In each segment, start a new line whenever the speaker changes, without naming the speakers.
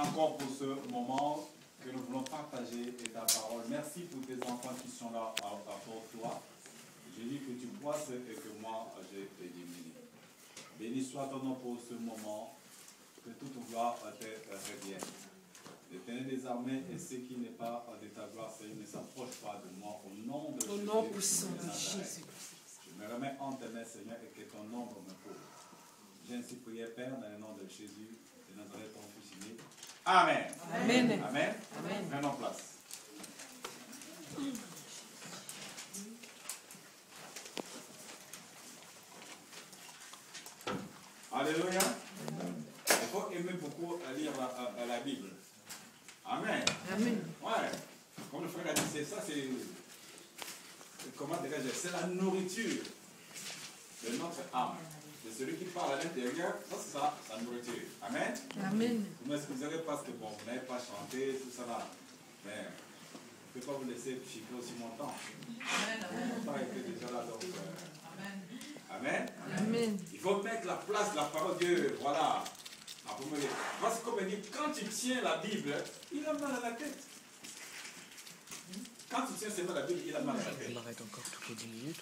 encore pour ce moment que nous voulons partager ta parole. Merci pour tes enfants qui sont là pour toi. Je dis que tu croisses et que moi, je te diminue. Béni soit ton nom pour ce moment, que toute gloire te revienne. L'Éternel des armées et ce qui n'est pas de ta gloire, Seigneur, ne s'approche pas de moi au nom de Jésus. Je me remets en tes mains, Seigneur, et que ton ombre me couvre. J'ai ainsi prié, Père, dans le nom de Jésus, de Nazareth, ton Fils unique. Amen.
Amen.
Amen.
Amen.
Prenons place. Alléluia. Il faut aimer beaucoup lire la Bible. Amen.
Amen.
Ouais. Comme le frère a dit, c'est ça, c'est. Comment dirais-je? C'est la nourriture de notre âme. C'est celui qui parle à l'intérieur, ça c'est ça, sa nourriture. Amen.
Amen.
Vous m'excuserez parce que bon, vous n'avez pas chanté, tout ça là. Mais je ne peux pas vous laisser chiffrer aussi longtemps. Mon temps était déjà là, donc. Amen.
Amen.
Il faut mettre la place de la parole de Dieu. Voilà. Parce que comme il dit, quand tu tiens la Bible, il a mal à la tête. Quand tu tiens seulement la Bible, il a mal à la tête.
Il m'arrête encore toutes les 10 minutes.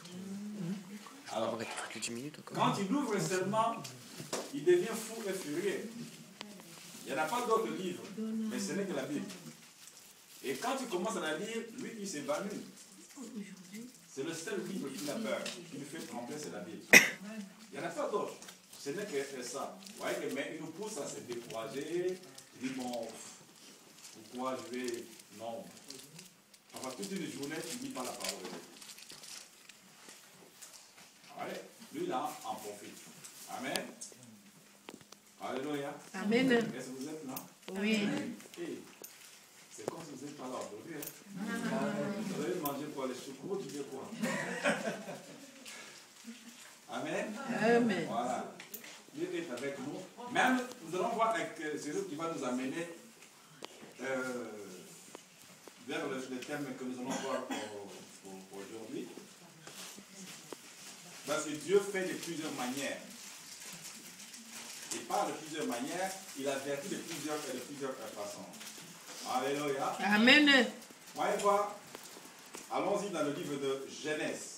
Alors,
Il m'arrête toutes les 10 minutes encore.
quand il ouvre seulement, il devient fou et furieux. Il n'y en a pas d'autres livres, mais ce n'est que la Bible. Et quand tu commences à la lire, lui, il s'évanouit. C'est le seul livre qu'il a peur, qui lui fait trembler, c'est la Bible. Il n'y en a pas d'autres. Ce n'est que ça. Vous voyez, mais il nous pousse à se décourager. Il dit, bon, pourquoi je vais... Non. Enfin, toute une journée, tu ne dis pas la parole de Dieu. Allez, lui là, en profite. Amen. Alléluia.
Amen.
Est-ce que vous êtes là?
Oui.
Hey, c'est comme si vous n'êtes pas là aujourd'hui. Hein? Vous allez manger quoi? Les choucroutes, tu veux quoi? Amen.
Amen.
Voilà. Dieu est avec nous. Même, nous allons voir avec celui qui va nous amener vers le thème que nous allons voir aujourd'hui. Parce que Dieu fait de plusieurs manières. Il parle de plusieurs manières, il avertit de plusieurs façons. Alléluia.
Amen.
On va y voir. Allons-y dans le livre de Genèse.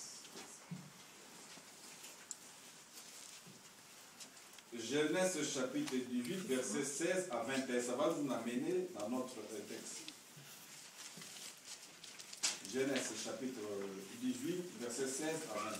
Genèse chapitre 18, verset 16 à 21. Ça va nous amener dans notre texte. Genèse chapitre 18, verset 16 à 21.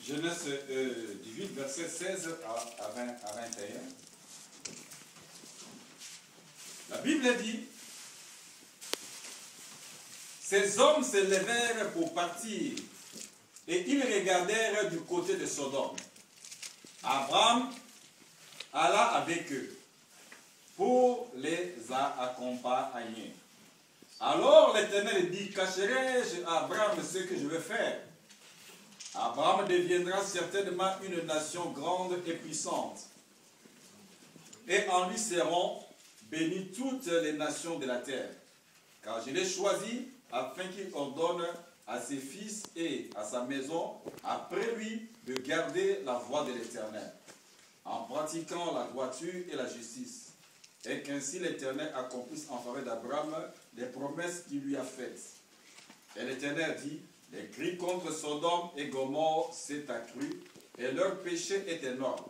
Genèse 18, verset 16 à 21. La Bible dit, ces hommes se levèrent pour partir et ils regardèrent du côté de Sodome. Abraham alla avec eux pour les accompagner. Alors l'Éternel dit, cacherai-je à Abraham ce que je vais faire? Abraham deviendra certainement une nation grande et puissante. Et en lui seront bénies toutes les nations de la terre. Car je l'ai choisi afin qu'il ordonne à ses fils et à sa maison, après lui, de garder la voie de l'Éternel, en pratiquant la droiture et la justice. Et qu'ainsi l'Éternel accomplisse en faveur d'Abraham les promesses qu'il lui a faites. Et l'Éternel dit, les cris contre Sodome et Gomorrhe s'est accru, et leur péché est énorme.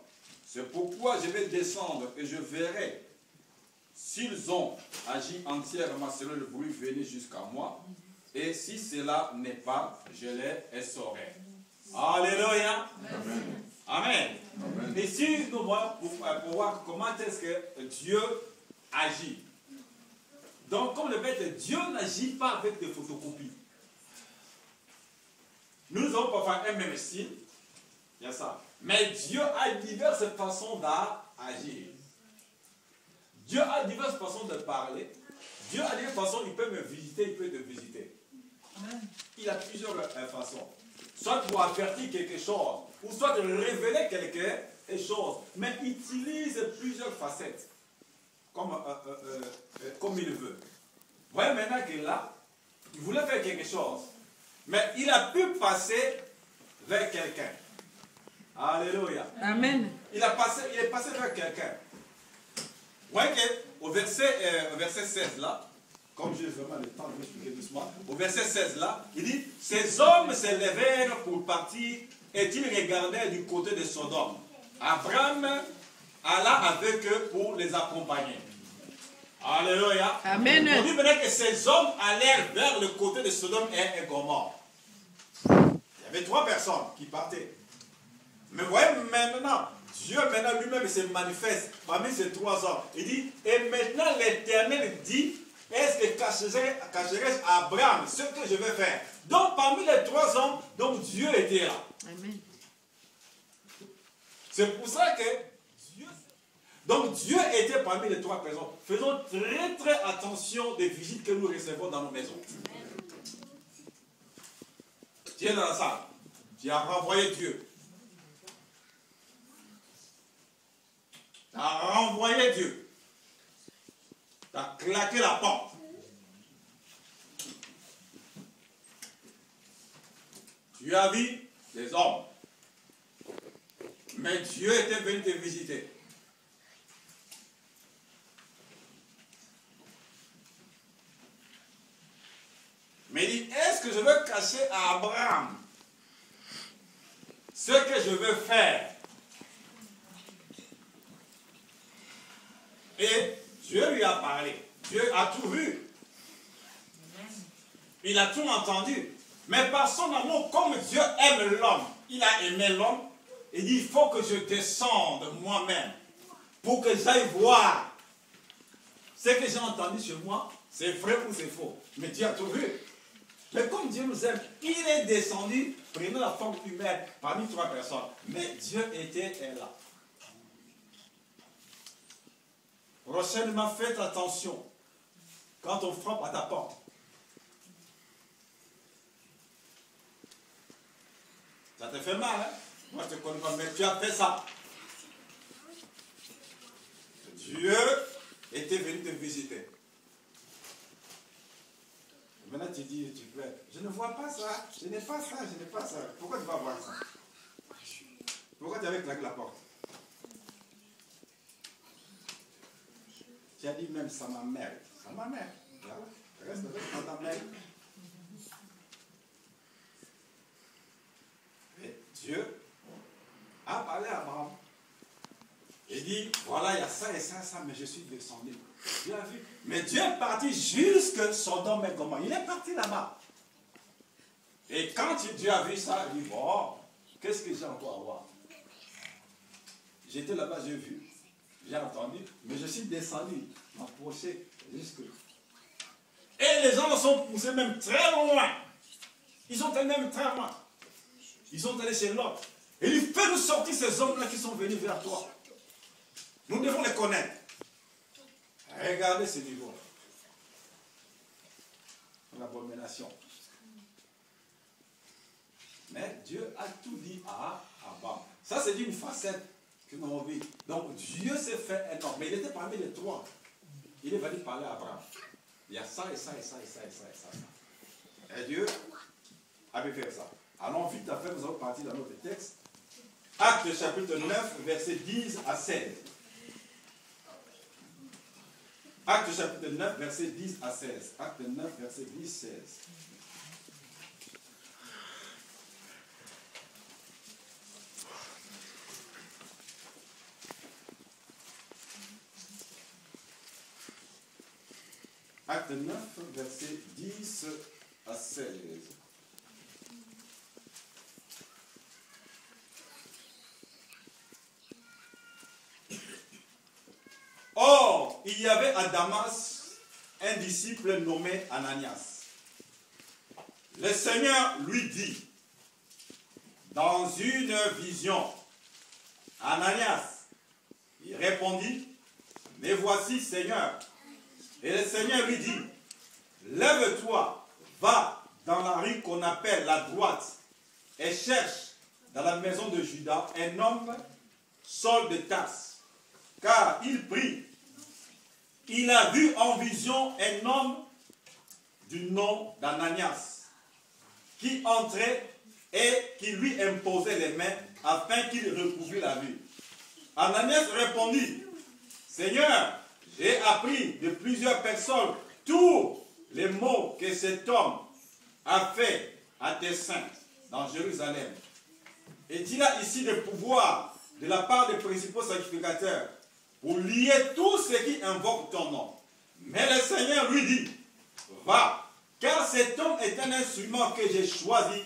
C'est pourquoi je vais descendre et je verrai s'ils ont agi entièrement selon le bruit venu jusqu'à moi, et si cela n'est pas, je les essorerai. Alléluia. Amen. Amen. Amen. Et si nous voyons pour voir comment est-ce que Dieu agit. Donc, comme le bête, Dieu n'agit pas avec des photocopies. Nous avons parfois un même style, il y a ça. Mais Dieu a diverses façons d'agir. Dieu a diverses façons de parler. Dieu a diverses façons, il peut me visiter, il peut te visiter. Il a plusieurs façons. Soit pour avertir quelque chose, ou soit de révéler quelque chose. Mais il utilise plusieurs facettes, comme il veut. Vous voyez maintenant que là, il voulait faire quelque chose. Mais il a pu passer vers quelqu'un. Alléluia.
Amen.
Il est passé vers quelqu'un. Vous voyez qu'au verset 16 là, comme j'ai vraiment le temps de m'expliquer doucement, au verset 16 là, il dit, ces hommes se levèrent pour partir et ils regardèrent du côté de Sodome. Abraham alla avec eux pour les accompagner. Alléluia.
Amen.
On dit maintenant que ces hommes allèrent vers le côté de Sodome et Gomorrhe. Il y avait 3 personnes qui partaient. Mais vous voyez maintenant, Dieu maintenant lui-même se manifeste parmi ces 3 hommes. Il dit, et maintenant l'Éternel dit, est-ce que cacherai-je à Abraham ce que je vais faire? Donc parmi les 3 hommes, donc Dieu était là.
Amen.
C'est pour ça que Dieu était parmi les 3 personnes. Faisons très très attention des visites que nous recevons dans nos maisons. Tu es dans la salle, tu as renvoyé Dieu. Tu as renvoyé Dieu. Tu as claqué la porte. Tu as vu des hommes. Mais Dieu était venu te visiter. Mais il dit, est-ce que je veux cacher à Abraham ce que je veux faire? Et Dieu lui a parlé. Dieu a tout vu. Il a tout entendu. Mais par son amour, comme Dieu aime l'homme, il a aimé l'homme. Il dit, il faut que je descende moi-même pour que j'aille voir ce que j'ai entendu chez moi, c'est vrai ou c'est faux. Mais Dieu a tout vu. Mais comme Dieu nous aime, il est descendu, prenant la forme humaine parmi 3 personnes. Mais Dieu était là. Prochainement, faites attention quand on frappe à ta porte. Ça te fait mal, hein? Moi, je te connais pas, mais tu as fait ça. Dieu était venu te visiter. Maintenant, tu dis, tu pleures. Je ne vois pas ça. Je n'ai pas ça. Je n'ai pas ça. Pourquoi tu vas voir ça? Pourquoi tu avais claqué la porte? Tu as dit même, ça m'emmerde. Ça m'emmerde. Reste avec ta mère. Et Dieu a parlé à Abraham. Il dit, voilà, il y a ça et ça, ça, mais je suis descendu. Dieu a vu. Mais Dieu est parti jusque Sodome et Gomorrhe. Il est parti là-bas. Et quand Dieu a vu ça, il dit, bon, qu'est-ce que j'ai encore à voir? J'étais là-bas, j'ai vu, j'ai entendu, mais je suis descendu, m'approcher jusque. Et les gens sont poussés même très loin. Ils sont allés même très loin. Ils sont allés chez l'autre. Et il fait nous sortir ces hommes-là qui sont venus vers toi. Nous devons les connaître. Regardez ce niveau. L'abomination. Mais Dieu a tout dit à Abraham. Ça, c'est une facette que nous avons vue. Donc, Dieu s'est fait énorme. Mais il était parmi les 3. Il est venu parler à Abraham. Il y a ça et ça et ça et ça et ça et ça. Et Dieu avait fait ça. Allons vite après, nous allons partir dans notre texte. Actes chapitre 9, versets 10 à 16. Actes chapitre 9, versets 10 à 16. Acte 9, versets 10, 16. Acte 9, versets 10 à 16. Or, il y avait à Damas un disciple nommé Ananias. Le Seigneur lui dit, dans une vision, Ananias, il répondit, mais voici Seigneur. Et le Seigneur lui dit, lève-toi, va dans la rue qu'on appelle la droite et cherche dans la maison de Judas un homme Saul de Tarse, car il prie. Il a vu en vision un homme du nom d'Ananias qui entrait et qui lui imposait les mains afin qu'il recouvrit la vue. Ananias répondit, Seigneur, j'ai appris de plusieurs personnes tous les maux que cet homme a fait à tes saints dans Jérusalem. Et il a ici le pouvoir de la part des principaux sacrificateurs pour lier tous ceux qui invoquent ton nom. Mais le Seigneur lui dit, va, car cet homme est un instrument que j'ai choisi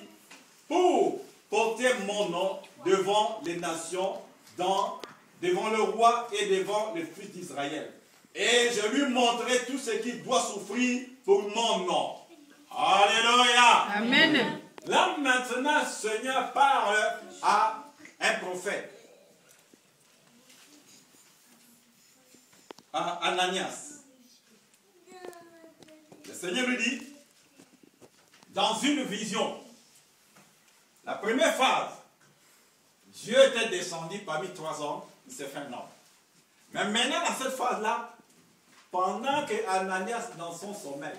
pour porter mon nom devant les nations, devant le roi et devant les fils d'Israël. Et je lui montrerai tout ce qu'il doit souffrir pour mon nom. Alléluia.
Amen.
Là maintenant, le Seigneur parle à un prophète. À Ananias. Le Seigneur lui dit, dans une vision, la première phase, Dieu était descendu parmi 3 hommes, il s'est fait un homme. Mais maintenant, dans cette phase-là, pendant que Ananias dans son sommeil,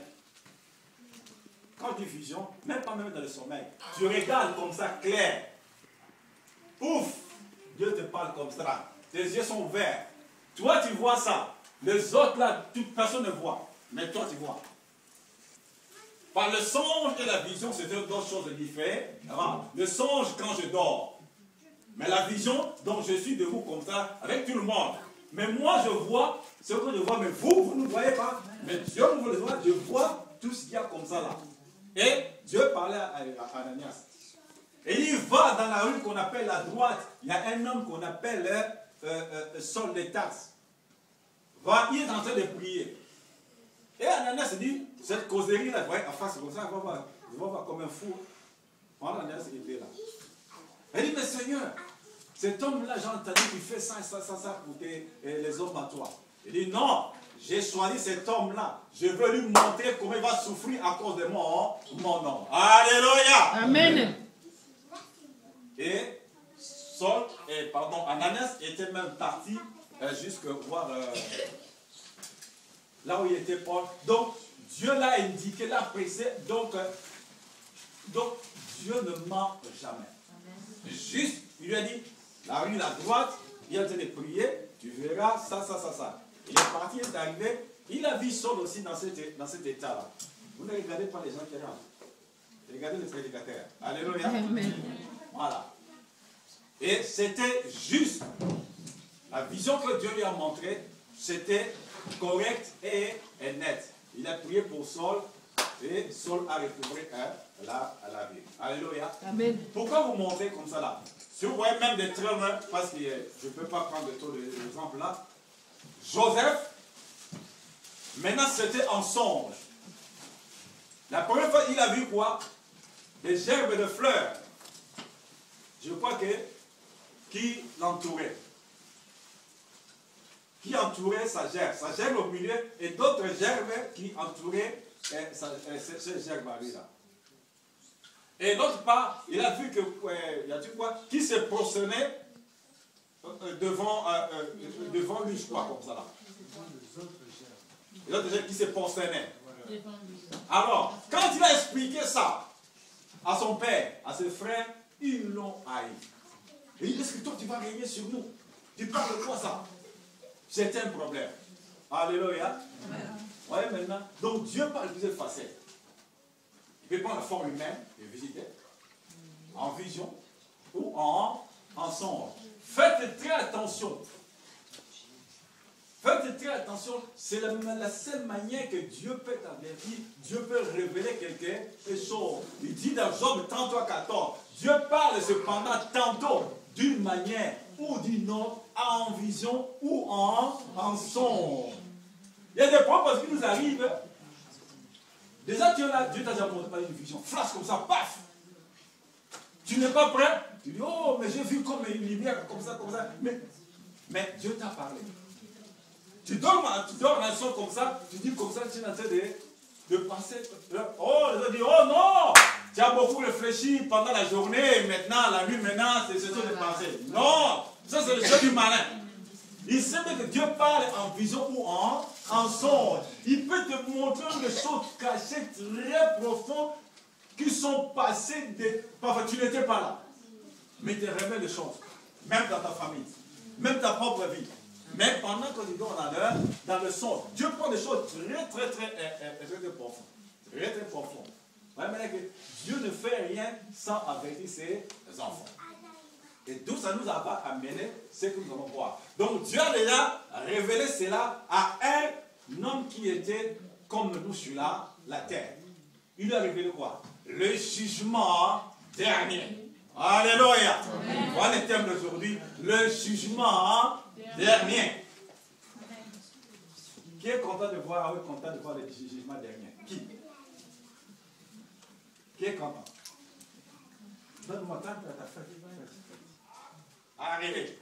quand tu vision, même pas même dans le sommeil, tu regardes comme ça clair. Pouf, Dieu te parle comme ça. Tes yeux sont ouverts. Toi, tu vois ça. Les autres là, personne ne voit. Mais toi, tu vois. Par le songe et la vision, c'est deux choses différentes. Le songe quand je dors. Mais la vision, donc je suis debout comme ça, avec tout le monde. Mais moi, je vois ce que je vois, mais vous ne voyez pas. Mais Dieu vous le voit, je vois tout ce qu'il y a comme ça là. Et Dieu parlait à Ananias. Et il va dans la rue qu'on appelle la droite. Il y a un homme qu'on appelle Saul de Tarse. Il est en train de prier. Et Ananias dit, cette causerie-là, vous voyez, en face comme ça, je vais voir comme un fou. Ananias était là. Il dit, mais Seigneur, cet homme-là, j'ai entendu qu'il fait ça pour les hommes à toi. Il dit, non, j'ai choisi cet homme-là. Je veux lui montrer comment il va souffrir à cause de mon nom. Alléluia.
Amen.
Et Ananias était même parti jusqu'à voir là où il était Paul. Donc, Dieu l'a indiqué, l'a pressé. Donc, Dieu ne ment jamais. Amen. Juste, il lui a dit, la rue, la droite, il a été de prier, tu verras ça. Il est parti, il est arrivé, il a vu Saul aussi dans cet état-là. Vous ne regardez pas les gens qui rentrent. Regardez les prédicateurs. Alléluia.
Amen.
Voilà. Et c'était juste. La vision que Dieu lui a montrée, c'était correct et net. Il a prié pour Saul et Saul a recouvré la vie. Alléluia.
Amen.
Pourquoi vous montrez comme ça là? Si vous voyez même des très loin, parce que je ne peux pas prendre tout l'exemple là. Joseph, maintenant c'était en songe. La première fois, il a vu quoi? Des gerbes de fleurs. Je crois qui l'entouraient. Qui entourait sa gerbe. Sa gerbe au milieu et d'autres gerbes qui entouraient cette gerbe-là. Et d'autre part, il a vu que, qui se prosternait devant lui, je crois, comme ça là. Les autres gerbes qui se prosternaient. Alors, quand il a expliqué ça à son père, à ses frères, ils l'ont haï. Et il dit, est-ce que toi tu vas régner sur nous? Tu parles de quoi ça? C'est un problème. Alléluia. Vous voyez maintenant? Donc Dieu parle de plusieurs facettes. Il peut prendre la forme humaine, et visiter, en vision ou en songe. Faites très attention. Faites très attention. C'est la seule manière que Dieu peut t'avertir. Dieu peut révéler quelque chose. Il dit dans Job 33:14, Dieu parle cependant tantôt d'une manière ou d'une autre, en vision ou en songe. Il y a des problèmes qui nous arrivent. Déjà, Dieu t'a déjà montré par une vision. Flash comme ça, paf! Tu n'es pas prêt? Tu dis, oh, mais j'ai vu comme une lumière, comme ça. Mais Dieu t'a parlé. Tu dors dans un son comme ça, tu dis comme ça, tu es en train de penser, oh, les autres disent, oh non, tu as beaucoup réfléchi pendant la journée, maintenant, la nuit, maintenant, c'est ce genre de pensée. Non, ça c'est le jeu du malin. Il sait que Dieu parle en vision ou en songe. Il peut te montrer des choses cachées très profondes qui sont passées, parfois tu n'étais pas là. Mais il te révèle des choses, même dans ta famille, même ta propre vie. Mais pendant que nous sommes dans le songe, Dieu prend des choses très profondes. Très profondes. Ouais, mais que Dieu ne fait rien sans avertir ses enfants. Et d'où ça nous a amené ce que nous allons voir. Donc Dieu a déjà révélé cela à un homme qui était comme nous sur la terre. Il a révélé quoi? Le jugement dernier. Alléluia. Voilà le thème d'aujourd'hui. Le jugement dernier. Qui est content de voir, le jugement dernier? Qui est content? Donne-moi temps à ta fête. Arrivez.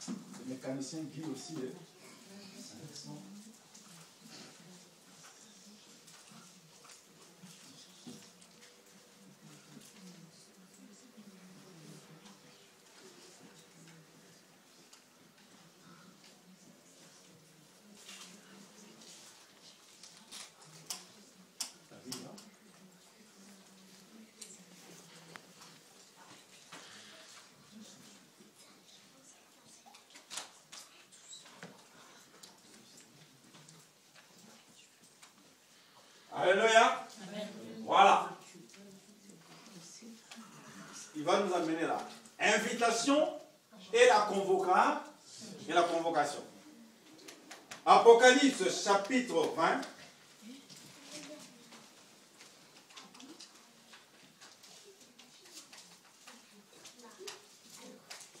Le mécanicien Guy aussi. Alléluia. Voilà. Il va nous amener là. Invitation et la convocation. Apocalypse chapitre 20.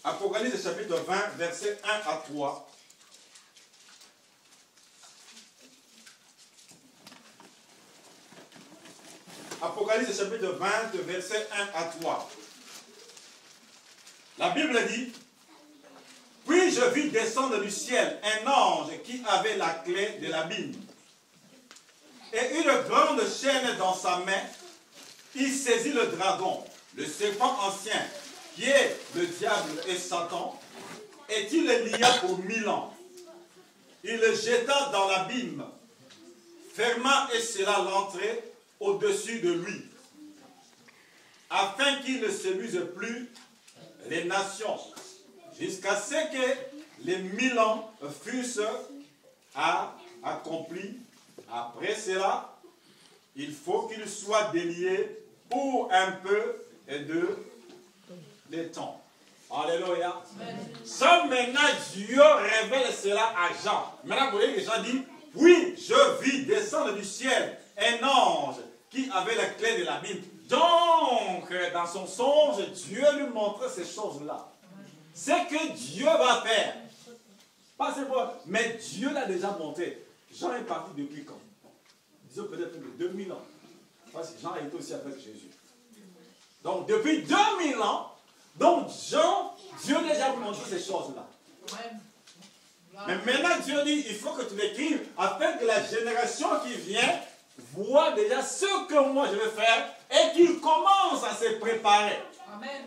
Apocalypse chapitre 20, versets 1 à 3. Apocalypse chapitre 20, versets 1 à 3. La Bible dit, « Puis je vis descendre du ciel un ange qui avait la clé de l'abîme. Et une grande chaîne dans sa main, il saisit le dragon, le serpent ancien, qui est le diable et Satan, et il le lia pour 1000 ans. Il le jeta dans l'abîme, ferma et scella l'entrée au-dessus de lui, afin qu'il ne séduise plus les nations, jusqu'à ce que les 1000 ans fussent accomplis. Après cela, il faut qu'il soit délié pour un peu de temps. Alléluia. Ça maintenant, Dieu révèle cela à Jean. Maintenant, vous voyez que Jean dit, oui, je vis descendre du ciel un ange qui avait la clé de l'abîme. Donc, dans son songe, Dieu lui montrait ces choses-là. C'est que Dieu va faire. Pas c'est moi, mais Dieu l'a déjà montré. Jean est parti depuis quand? Disons peut-être de 2000 ans. Parce que Jean a été aussi avec Jésus. Donc, depuis 2000 ans, donc Jean, Dieu a déjà montré ces choses-là. Mais maintenant, Dieu dit, il faut que tu l'écrives afin que la génération qui vient voit déjà ce que moi je vais faire et qu'il commence à se préparer. Amen.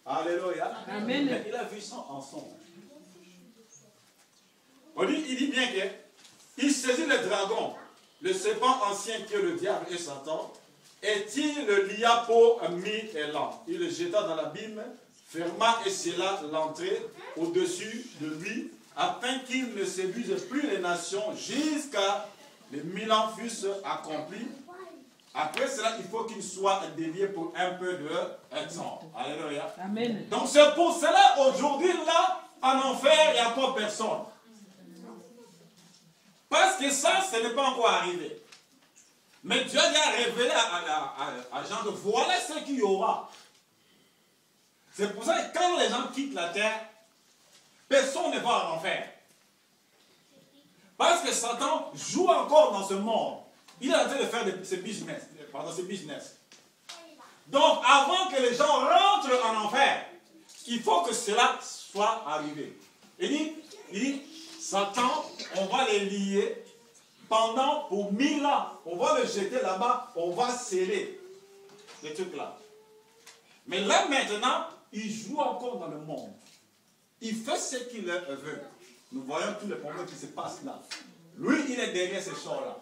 Alléluia. Amen. Mais il a vu ça ensemble. Il dit bien qu'il saisit le dragon, le serpent ancien qui est le diable et Satan, et il le lia pour 1000 ans. Il le jeta dans l'abîme, ferma et scella l'entrée au-dessus de lui, afin qu'il ne séduise plus les nations jusqu'à les 1000 ans fussent accomplis. Après cela, il faut qu'il soit délié pour un peu de temps. Alléluia. Amen. Donc c'est pour cela, aujourd'hui, là, en enfer, il n'y a encore personne. Parce que ça, ce n'est pas encore arrivé. Mais Dieu a révélé à Jean que voilà ce qu'il y aura. C'est pour ça que quand les gens quittent la terre, personne ne va en enfer. Parce que Satan joue encore dans ce monde. Il est en train de faire ses business. Donc, avant que les gens rentrent en enfer, il faut que cela soit arrivé. Il dit, Satan, on va les lier pour 1000 ans. On va le jeter là-bas, on va sceller ce truc-là. Mais là maintenant, il joue encore dans le monde. Il fait ce qu'il veut. Nous voyons tous les problèmes qui se passent là. Lui, il est derrière ces choses-là.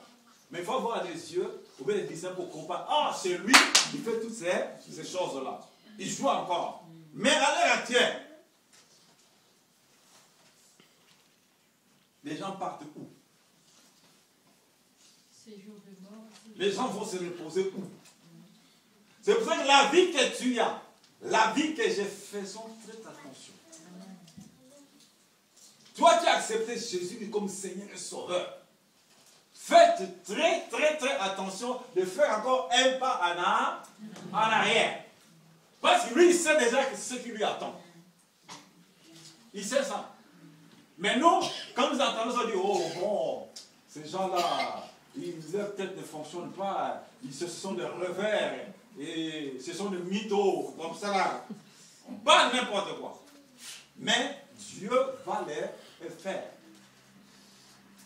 Mais il faut avoir les yeux, ou bien les discerneurs pour comprendre. Ah, c'est lui qui fait toutes ces choses-là. Il joue encore. Mais à l'heure actuelle, les gens partent où? Les gens vont se reposer où? C'est pour ça que la vie que tu as, la vie que j'ai fait, faisons très attention. Toi qui as accepté Jésus comme Seigneur et Sauveur, faites très très très attention de faire encore un pas en arrière. Parce que lui, il sait déjà ce qui lui attend. Il sait ça. Mais nous, quand nous entendons ça, on dit, oh bon, ces gens-là, peut-être ne fonctionnent pas, ce sont des revers, et ce sont des mythos, comme ça là. On parle n'importe quoi. Mais Dieu va les faire.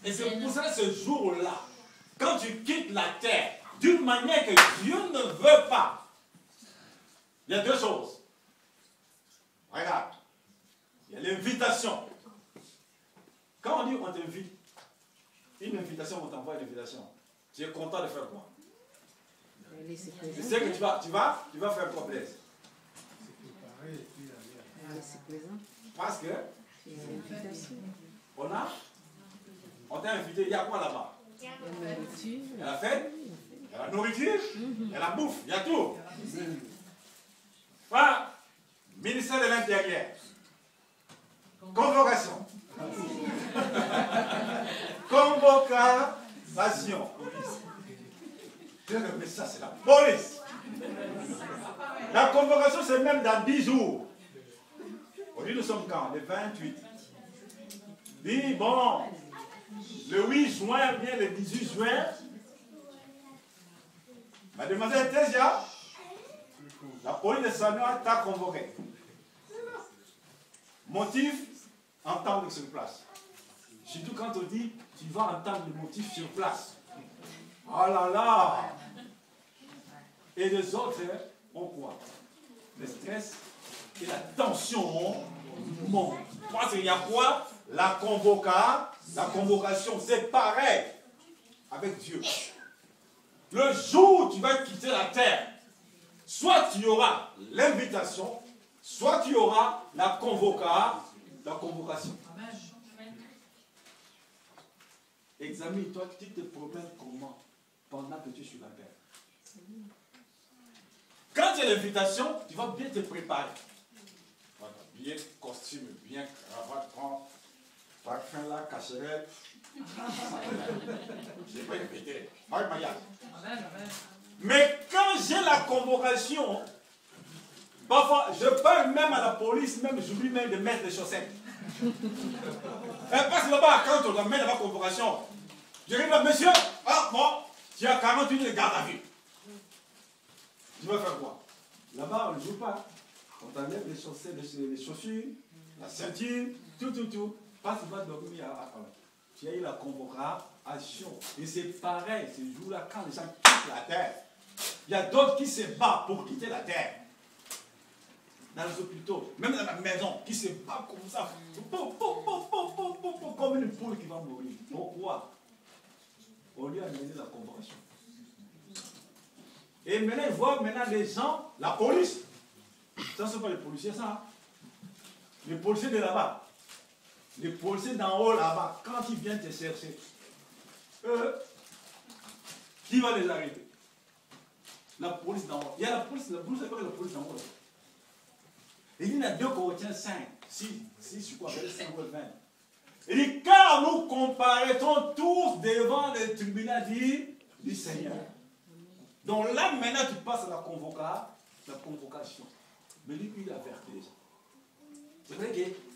Et c'est pour ça que ce jour-là, quand tu quittes la terre, d'une manière que Dieu ne veut pas, il y a deux choses. Regarde, il y a l'invitation. Quand on dit on t'invite, une invitation, on t'envoie une invitation. Tu es content de faire quoi? Tu sais que tu vas faire quoi, Blaise? Parce que on t'a invité, il y a quoi là-bas? Il y a la fête, il y a la nourriture, il y a la bouffe, il y a tout. Voilà. Ministère de l'Intérieur. Convocation. Convocation. Mais ça, c'est la police. La convocation, c'est même dans 10 jours. Aujourd'hui, nous sommes quand? Le 28. Dis, bon, le 8 juin, bien le 18 juin, mademoiselle Tésia, la police de Sanoa t'a convoqué. Motif, entendre sur place. Surtout quand on dit, tu vas entendre le motif sur place. Oh là là! Et les autres ont quoi? Le stress et la tension montent. Parce qu'il y a quoi? La convocation, c'est pareil avec Dieu. Le jour où tu vas quitter la terre, soit tu auras l'invitation, soit tu auras la convocation. Examine-toi, tu te promènes comment pendant que tu es sur la terre. Quand tu as l'invitation, tu vas bien te préparer. Bien costume, bien cravate, prends parfum là, casserelle. Je n'ai pas invité. Mais quand j'ai la convocation, parfois je parle même à la police, même j'oublie même de mettre les chaussettes. Parce que là-bas, quand on doit mettre la convocation, je dis là, monsieur, ah bon, tu as 48 de garde à vue. Tu vas faire quoi? Là-bas, on ne joue pas. On t'enlève les chaussettes, les chaussures, la ceinture, tout. Parce que tu vas dormir tu as eu la convocation. Et c'est pareil, ce jour-là, quand les gens quittent la terre, il y a d'autres qui se battent pour quitter la terre. Dans les hôpitaux, même dans la maison, qui se battent comme ça, comme une poule qui va mourir. Pourquoi? On lui a donné la convocation. Et maintenant, ils voient les gens, la police. Ça, ce ne sont pas les policiers, ça. Hein? Les policiers de là-bas. Les policiers d'en haut là-bas, quand ils viennent te chercher, qui va les arrêter? La police d'en haut. Il y a la police, vous savez quoi la police d'en haut là? Il y en a deux Corinthiens 5, 6, je crois, 5 ou 20. Il dit, car nous comparaîtrons tous devant le tribunal du Seigneur. Donc là, maintenant, tu passes à la convocation. Mais lui, il avertit les gens. C'est vrai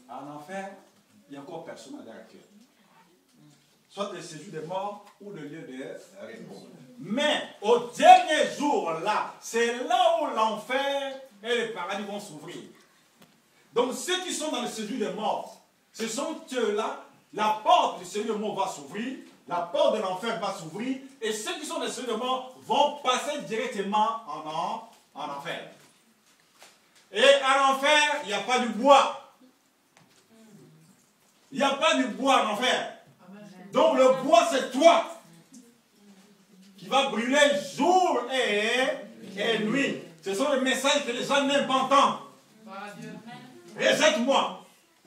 qu'en enfer, il n'y a encore personne à l'heure actuelle. Soit le séjour des morts ou le lieu de repos. Mais au dernier jour, là, c'est là où l'enfer et le paradis vont s'ouvrir. Donc ceux qui sont dans le séjour des morts,
Ce sont eux-là, la porte du Seigneur mort va s'ouvrir, la porte de l'enfer va s'ouvrir, et ceux qui sont des Seigneur mort vont passer directement en enfer. Et en enfer, il n'y a pas du bois. Il n'y a pas du bois en enfer. Donc le bois, c'est toi qui va brûler jour et nuit. Ce sont les messages que les gens n'aiment pas entendre. Rejette-moi.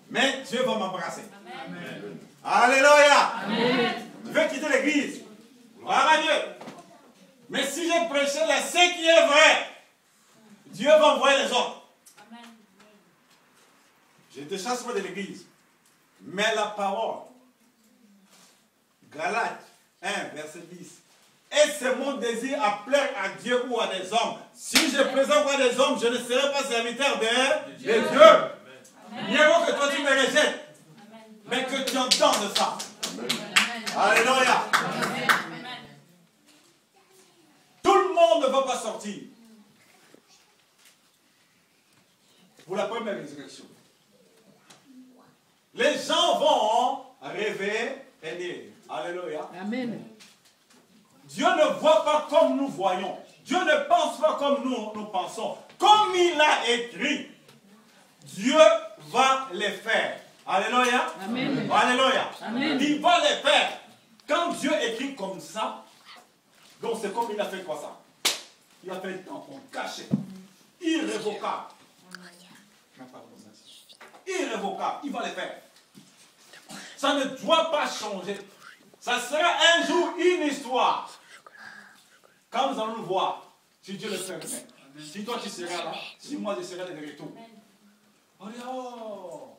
Mais Dieu va m'embrasser. Alléluia. Amen. Tu veux quitter l'église. Gloire à Dieu. Mais si j'ai prêché ce qui est vrai, Dieu va envoyer les autres. Je ne te chasse pas de l'église. Mais la parole, Galates 1, verset 10. Et c'est mon désir à plaire à Dieu ou à des hommes. Si je présente à des hommes, je ne serai pas serviteur de Dieu. Mieux vaut que toi tu me rejettes, mais que tu entendes ça. Alléluia. Tout le monde ne va pas sortir pour la première résurrection. Les gens vont rêver et dire alléluia. Amen. Dieu ne voit pas comme nous voyons. Dieu ne pense pas comme nous pensons. Comme il a écrit, Dieu va les faire. Alléluia. Amen. Alléluia. Amen. Il va les faire. Quand Dieu écrit comme ça, donc c'est comme il a fait quoi ça? Il a fait un tampon caché, irrévocable. Irrévocable. Il va les faire. Ça ne doit pas changer. Ça sera un jour une histoire. Quand nous allons nous voir, si Dieu le permet, si toi tu seras là, si moi je serai de retour. On dit, oh,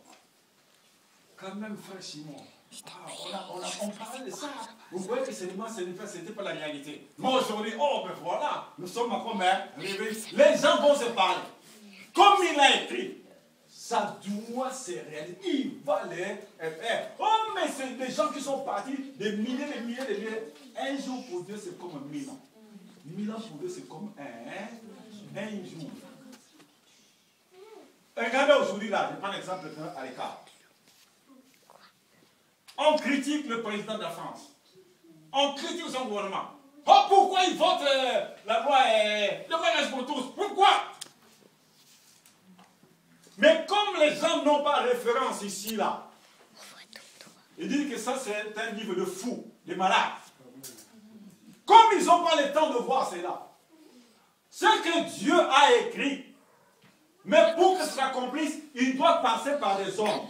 quand même, frère Simon, on parlait de ça. Vous voyez que ce n'était pas la réalité. Mais aujourd'hui, oh, ben voilà, nous sommes encore arrivés. Les gens vont se parler. Comme il a écrit, ça doit se réaliser. Il va les faire. Oh, mais c'est des gens qui sont partis, des milliers, des milliers, des milliers. Un jour pour Dieu, c'est comme 1000 ans. 1000 ans pour Dieu, c'est comme un jour. Regardez aujourd'hui là, je prends l'exemple à l'écart. On critique le président de la France. On critique son gouvernement. Oh, pourquoi il vote la loi le mariage pour tous? Pourquoi? Mais comme les gens n'ont pas référence ici, là, ils disent que ça c'est un livre de fous, de malades. Comme ils n'ont pas le temps de voir cela, ce que Dieu a écrit, mais pour que ça s'accomplisse, il doit passer par des hommes.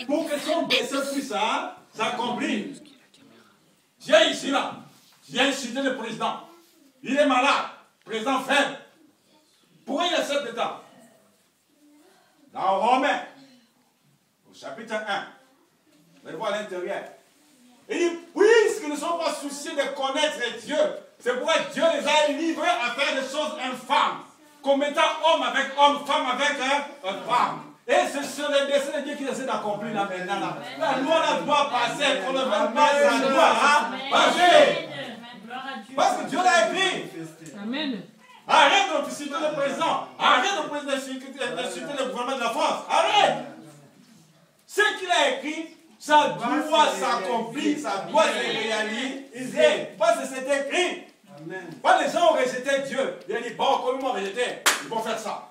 Pour que son dessein puisse s'accomplir. Dieu ici, là, vient insulter le président. Il est malade, président faible. Pourquoi il accepte d'État? Dans Romains, au chapitre 1, vous allez voir à l'intérieur. Il dit, puisqu'ils ne sont pas souciés de connaître Dieu, c'est pourquoi Dieu les a livrés à faire des choses infâmes, commettant homme avec homme, femme avec femme. Et ce sont les desseins de Dieu qui essaient d'accomplir là maintenant. Là. La loi là doit passer, pour le même pas, ça doit passer. Parce que Dieu l'a écrit. Amen. Arrête d'insulter le président. Arrête d'insulter le gouvernement de la France. Arrête. Ce qu'il a écrit, ça doit s'accomplir, ça doit se réaliser. Parce que c'est écrit. Quand les gens ont rejeté Dieu, il a dit, bon, comme ils m'ont rejeté, ils vont faire ça.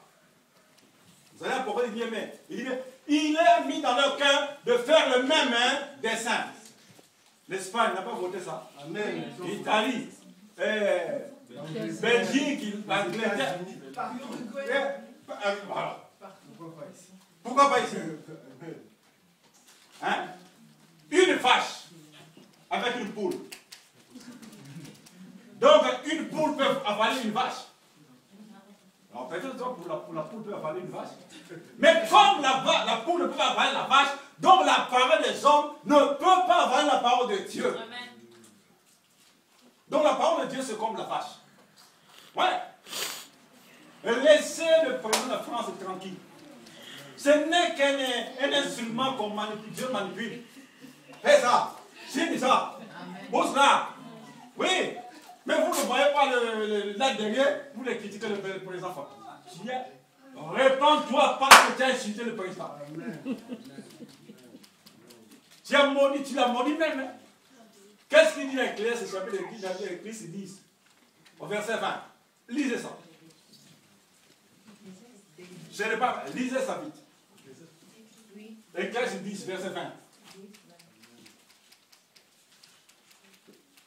Vous allez pourquoi il dit, mais il est mis dans leur cœur de faire le même dessein. L'Espagne n'a pas voté ça. Amen. L'Italie, Belgique, l'Angleterre. Voilà. Pourquoi pas ici? Hein? Une vache avec une poule. Donc, une poule peut avaler une vache. Alors, peut-être pour la poule peut avaler une vache. Mais comme la poule ne peut pas avaler la vache, donc la parole des hommes ne peut pas avaler la parole de Dieu. Amen. Donc, la parole de Dieu, c'est comme la vache. Ouais. Laissez le président de la France tranquille. Ce n'est qu'un instrument qu'on manipule. Dieu manipule. Fais ça. Signe ça. Pousse là. Oui. Mais vous ne voyez pas là derrière, vous les critiquez le président. Répands-toi parce que tu as insulté le président. Tu as maudit, tu l'as maudit même. Hein? Qu'est-ce qu'il dit dans Ecclésiaste, chapitre 10, au verset 20? Lisez ça. Je n'ai pas, lisez ça vite. Ecclésiaste 10, verset 20.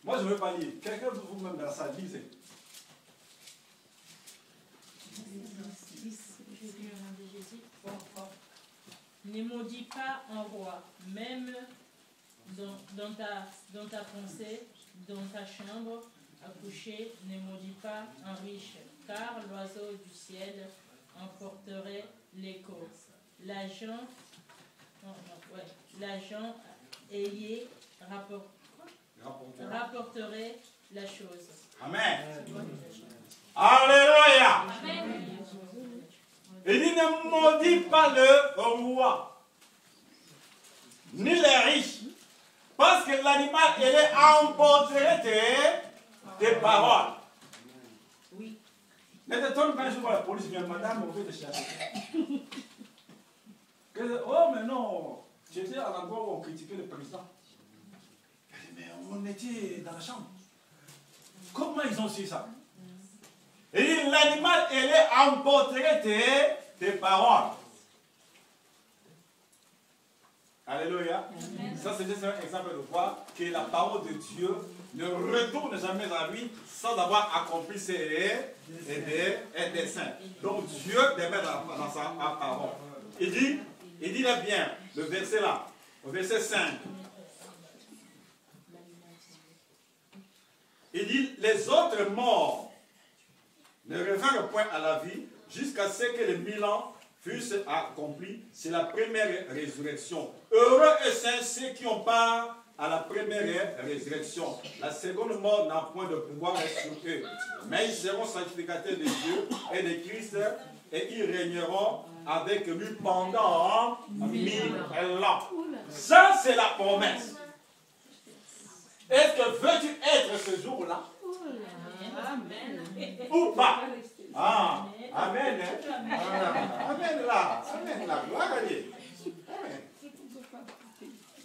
Moi, je ne veux pas lire. Quelqu'un de vous-même dans la salle, lisez.
Ne maudis pas un roi, même dans ta pensée, dans ta chambre à coucher, ne maudis pas un riche, car l'oiseau du ciel emporterait l'écho. L'agent ayé rapporterait la chose.
Amen. Alléluia. Il dit ne maudis pas le roi, ni les riches, parce que l'animal, il est emporterait tes paroles.
Oui.
Ne t'étonne pas, je vois la police vient, madame, on veut te chercher. Oh, mais non, j'étais à l'endroit où on critiquait le président. Mais on était dans la chambre. Comment ils ont su ça? Et l'animal, il est emporterait tes paroles. Alléluia. Ça, c'est juste un exemple de voir que la parole de Dieu ne retourne jamais à lui sans avoir accompli ses desseins. Donc Dieu demeure dans sa parole. Il dit là bien, le verset là, au verset 5. Il dit, les autres morts ne revinrent point à la vie jusqu'à ce que les 1000 ans fussent accomplis. C'est la première résurrection. Heureux et saints ceux qui ont part à la première résurrection. La seconde mort n'a point de pouvoir sur eux. Mais ils seront sanctificateurs de Dieu et de Christ et ils régneront avec lui pendant 1000 ans. Ça, c'est la promesse. Est-ce que veux-tu être ce jour-là? Ou pas? Ah, amen. Amen là. Amen là. Gloire à Dieu. Amen.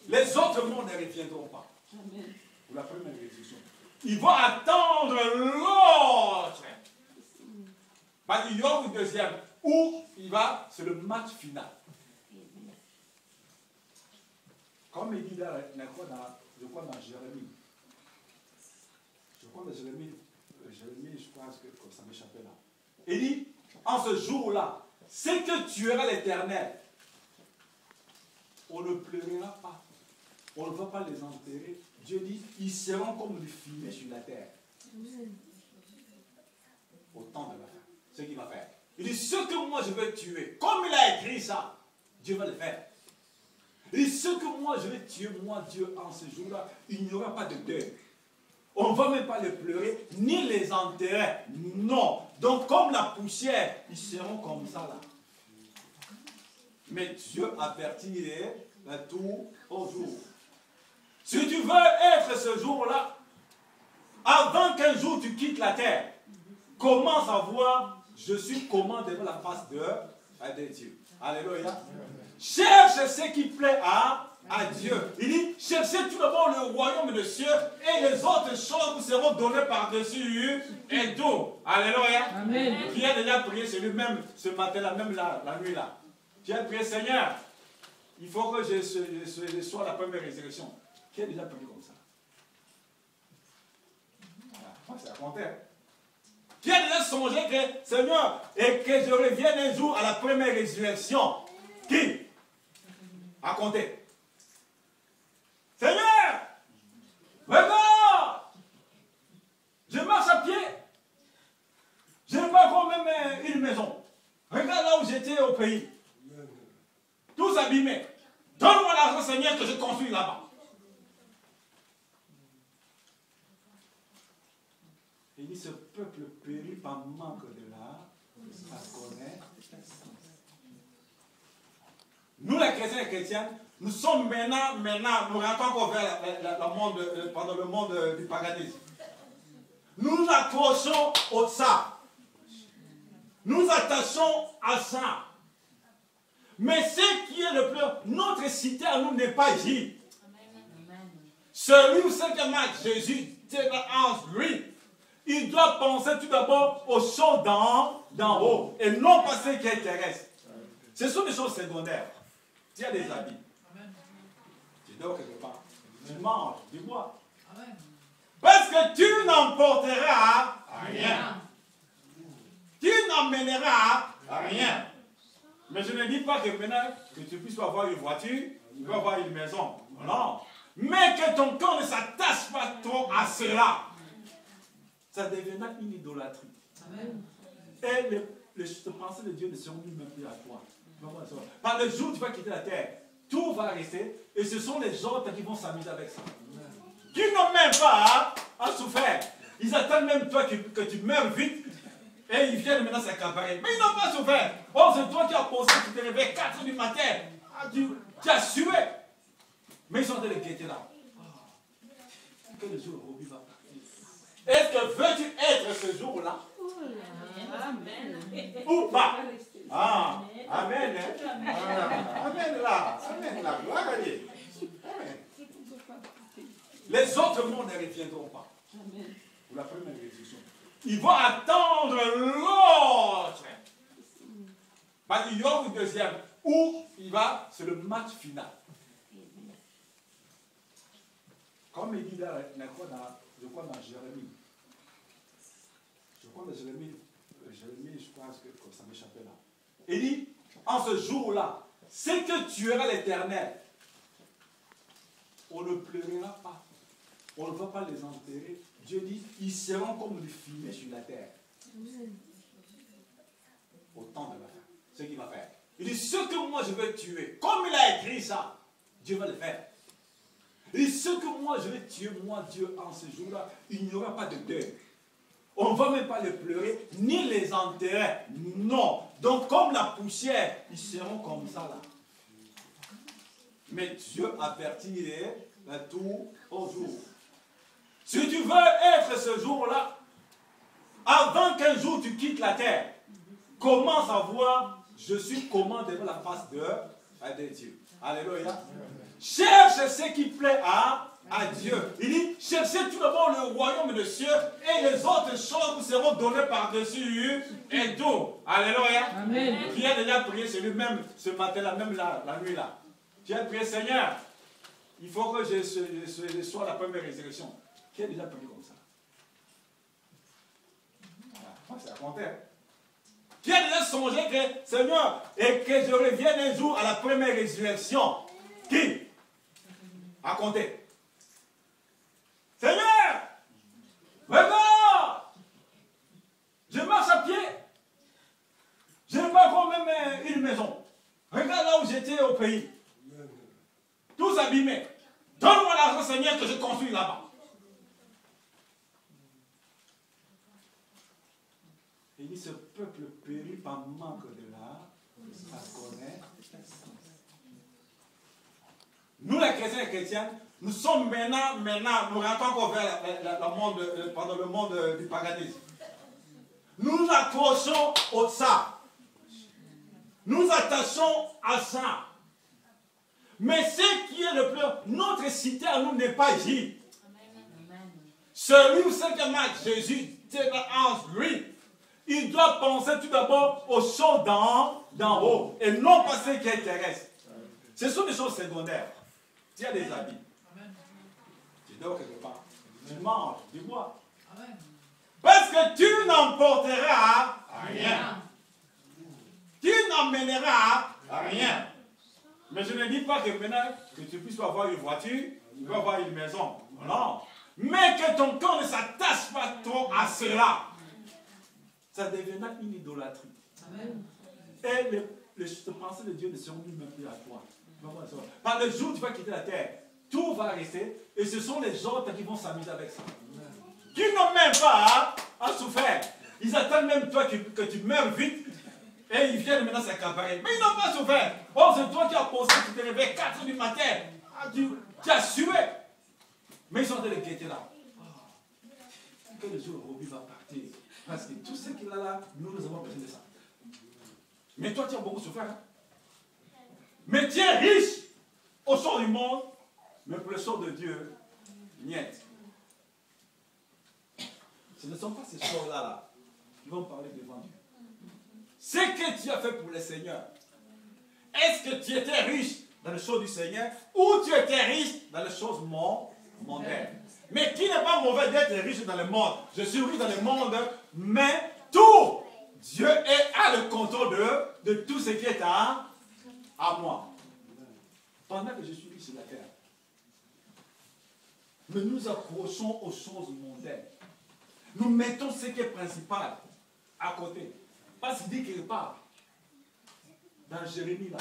Les autres mondes ne reviendront pas. Pour la première résurrection. Ils vont attendre l'autre. Parce qu'il y aura une deuxième. Où il va, c'est le match final. Comme il dit là, je crois dans Jérémie. Je crois dans Jérémie, je crois que ça m'échappait là. Il dit, en ce jour-là, c'est que tuera l'Éternel. On ne pleurera pas. On ne va pas les enterrer. Dieu dit, ils seront comme du fumier sur la terre. Au temps de la fin. Ce qu'il va faire. Il dit, ce que moi je vais tuer, comme il a écrit ça, Dieu va le faire. Il dit, ce que moi je vais tuer, moi Dieu, en ce jour-là, il n'y aura pas de deuil. On ne va même pas les pleurer, ni les enterrer. Non. Donc comme la poussière, ils seront comme ça là. Mais Dieu avertit tout au jour. Si tu veux être ce jour-là, avant qu'un jour tu quittes la terre, commence à voir, je suis comment devant la face de Dieu. Alléluia. Cherche ce qui plaît à Dieu. Il dit, cherchez tout d'abord le royaume des cieux et les autres choses vous seront données par-dessus et tout. Alléluia. Amen. Qui a déjà prié chez lui-même ce matin-là, même la nuit là. Qui a prié, Seigneur, il faut que je sois la première résurrection. Qui a déjà prié comme ça? Moi, c'est à compter. Qui a déjà songé que, Seigneur, et que je revienne un jour à la première résurrection? Qui? À compter. Seigneur, regarde, je marche à pied. Je n'ai pas encore même une maison. Regarde là où j'étais au pays. Tous abîmés. Donne-moi l'argent, Seigneur, que je construis là-bas. Il dit, ce peuple périt par manque de la connaissance. Nous, les chrétiens et les chrétiennes, nous sommes maintenant, nous rentrons encore vers le monde du paganisme. Nous nous accrochons au ça. Nous attachons à ça. Mais ce qui est le plus, notre cité à nous n'est pas J. Celui ou celle qui aime Jésus, en lui, il doit penser tout d'abord aux choses d'en haut et non pas ce qui est terrestre. Ce sont des choses secondaires. Tu as des habits. Tu dors quelque part. Tu manges, tu bois. Parce que tu n'emporteras rien. Tu n'emmèneras rien. Mais je ne dis pas que maintenant que tu puisses avoir une voiture, tu peux avoir une maison. Non. Mais que ton corps ne s'attache pas trop à cela. Ça deviendra une idolâtrie. Amen. Et les pensées de Dieu ne seront plus même plus à toi. Par le jour où tu vas quitter la terre, tout va rester et ce sont les autres qui vont s'amuser avec ça. Qui n'ont même pas à souffrir. Ils attendent même toi que tu meurs vite et ils viennent maintenant s'accaparer. Mais ils n'ont pas souffert. Oh, c'est toi qui as pensé que tu te réveilles 4 h du matin. Tu as sué. Mais ils sont en train de guetter là. Que le jour où va partir. Est-ce que veux-tu être ce jour-là? Amen. Ou pas? Ah, amen. Amen là. Amen là. Gloire à Dieu. Amen. Les autres mondes ne reviendront pas. Pour la première résurrection. Ils vont attendre l'autre. Parce qu'il y aura une deuxième. Où il va, c'est le match final. Comme il dit là, je crois dans Jérémie. Je crois dans Jérémie, je crois que ça m'échappait là. Il dit, en ce jour-là, c'est que tu auras l'Éternel. On ne pleurera pas. On ne va pas les enterrer. Dieu dit, ils seront comme du fumier sur la terre. Au temps de la fin. Ce qu'il va faire. Il dit, ce que moi je veux tuer, comme il a écrit ça, Dieu va le faire. Il dit, ce que moi je vais tuer, moi Dieu, en ce jour-là, il n'y aura pas de deuil. On ne va même pas les pleurer, ni les enterrer. Non. Donc comme la poussière, ils seront comme ça là. Mais Dieu avertit à tout au jour. Si tu veux être ce jour-là, avant qu'un jour tu quittes la terre, commence à voir, je suis comment devant la face de Dieu. Alléluia. Cherche ce qui plaît à Dieu. Il dit, cherchez tout d'abord le royaume des cieux et les autres choses vous seront données par-dessus et tout. Alléluia. Amen. Qui a déjà prié sur lui-même ce matin-là, même la nuit-là. Tu as prié, Seigneur, il faut que je sois la première résurrection. Qui a déjà prié comme ça? Moi, c'est à compter. Qui a déjà songé que, Seigneur, et que je revienne un jour à la première résurrection? Qui? À compter. Seigneur, regarde, je marche à pied. Je n'ai pas encore même une maison. Regarde là où j'étais au pays. Tous abîmés. Donne-moi l'argent, Seigneur, que je construis là-bas. Il dit, ce peuple périt par manque de la connaissance. Nous, les chrétiens et les chrétiennes, nous sommes maintenant, nous rentrons encore vers le monde du paganisme. Nous nous accrochons au ça. Nous attachons à ça. Mais ce qui est le plus, notre cité à nous n'est pas J. Celui ou celle qui aime Jésus, en lui, il doit penser tout d'abord aux choses d'en haut et non pas ce qui est terrestre. Ce sont des choses secondaires. Tu as des habits. Tu dors quelque part. Tu manges, tu bois. Parce que tu n'emporteras rien. Tu n'emmèneras rien. Mais je ne dis pas que maintenant que tu puisses avoir une voiture, tu peux avoir une maison. Non. Mais que ton corps ne s'attache pas trop à cela. Ça deviendra une idolâtrie. Amen. Et les pensées de Dieu ne seront plus même plus à toi. Par le jour où tu vas quitter la terre, tout va rester et ce sont les autres qui vont s'amuser avec ça. Qui n'ont même pas à souffrir. Ils attendent même toi que tu meurs vite et ils viennent maintenant s'accaparer. Mais ils n'ont pas souffert. Oh, c'est toi qui as pensé que tu te réveilles 4 h du matin. Tu as sué. Mais ils sont en train de guetter là. Que le jour où va partir. Parce que tout ce qu'il a là, nous avons besoin de ça. Mais toi, tu as beaucoup souffert. Hein? Mais tu es riche au sort du monde, mais pour le sort de Dieu, Niet. Ce ne sont pas ces choses-là qui vont parler devant Dieu. Ce que tu as fait pour le Seigneur, est-ce que tu étais riche dans les choses du Seigneur ou tu étais riche dans les choses mondaines? Mais qui n'est pas mauvais d'être riche dans le monde? Je suis riche dans le monde, mais tout, Dieu a le contrôle de tout ce qui est à moi. Pendant que je suis riche sur la terre, nous nous accrochons aux choses mondaines. Nous mettons ce qui est principal à côté. Parce qu'il dit quelque part, dans Jérémie, là,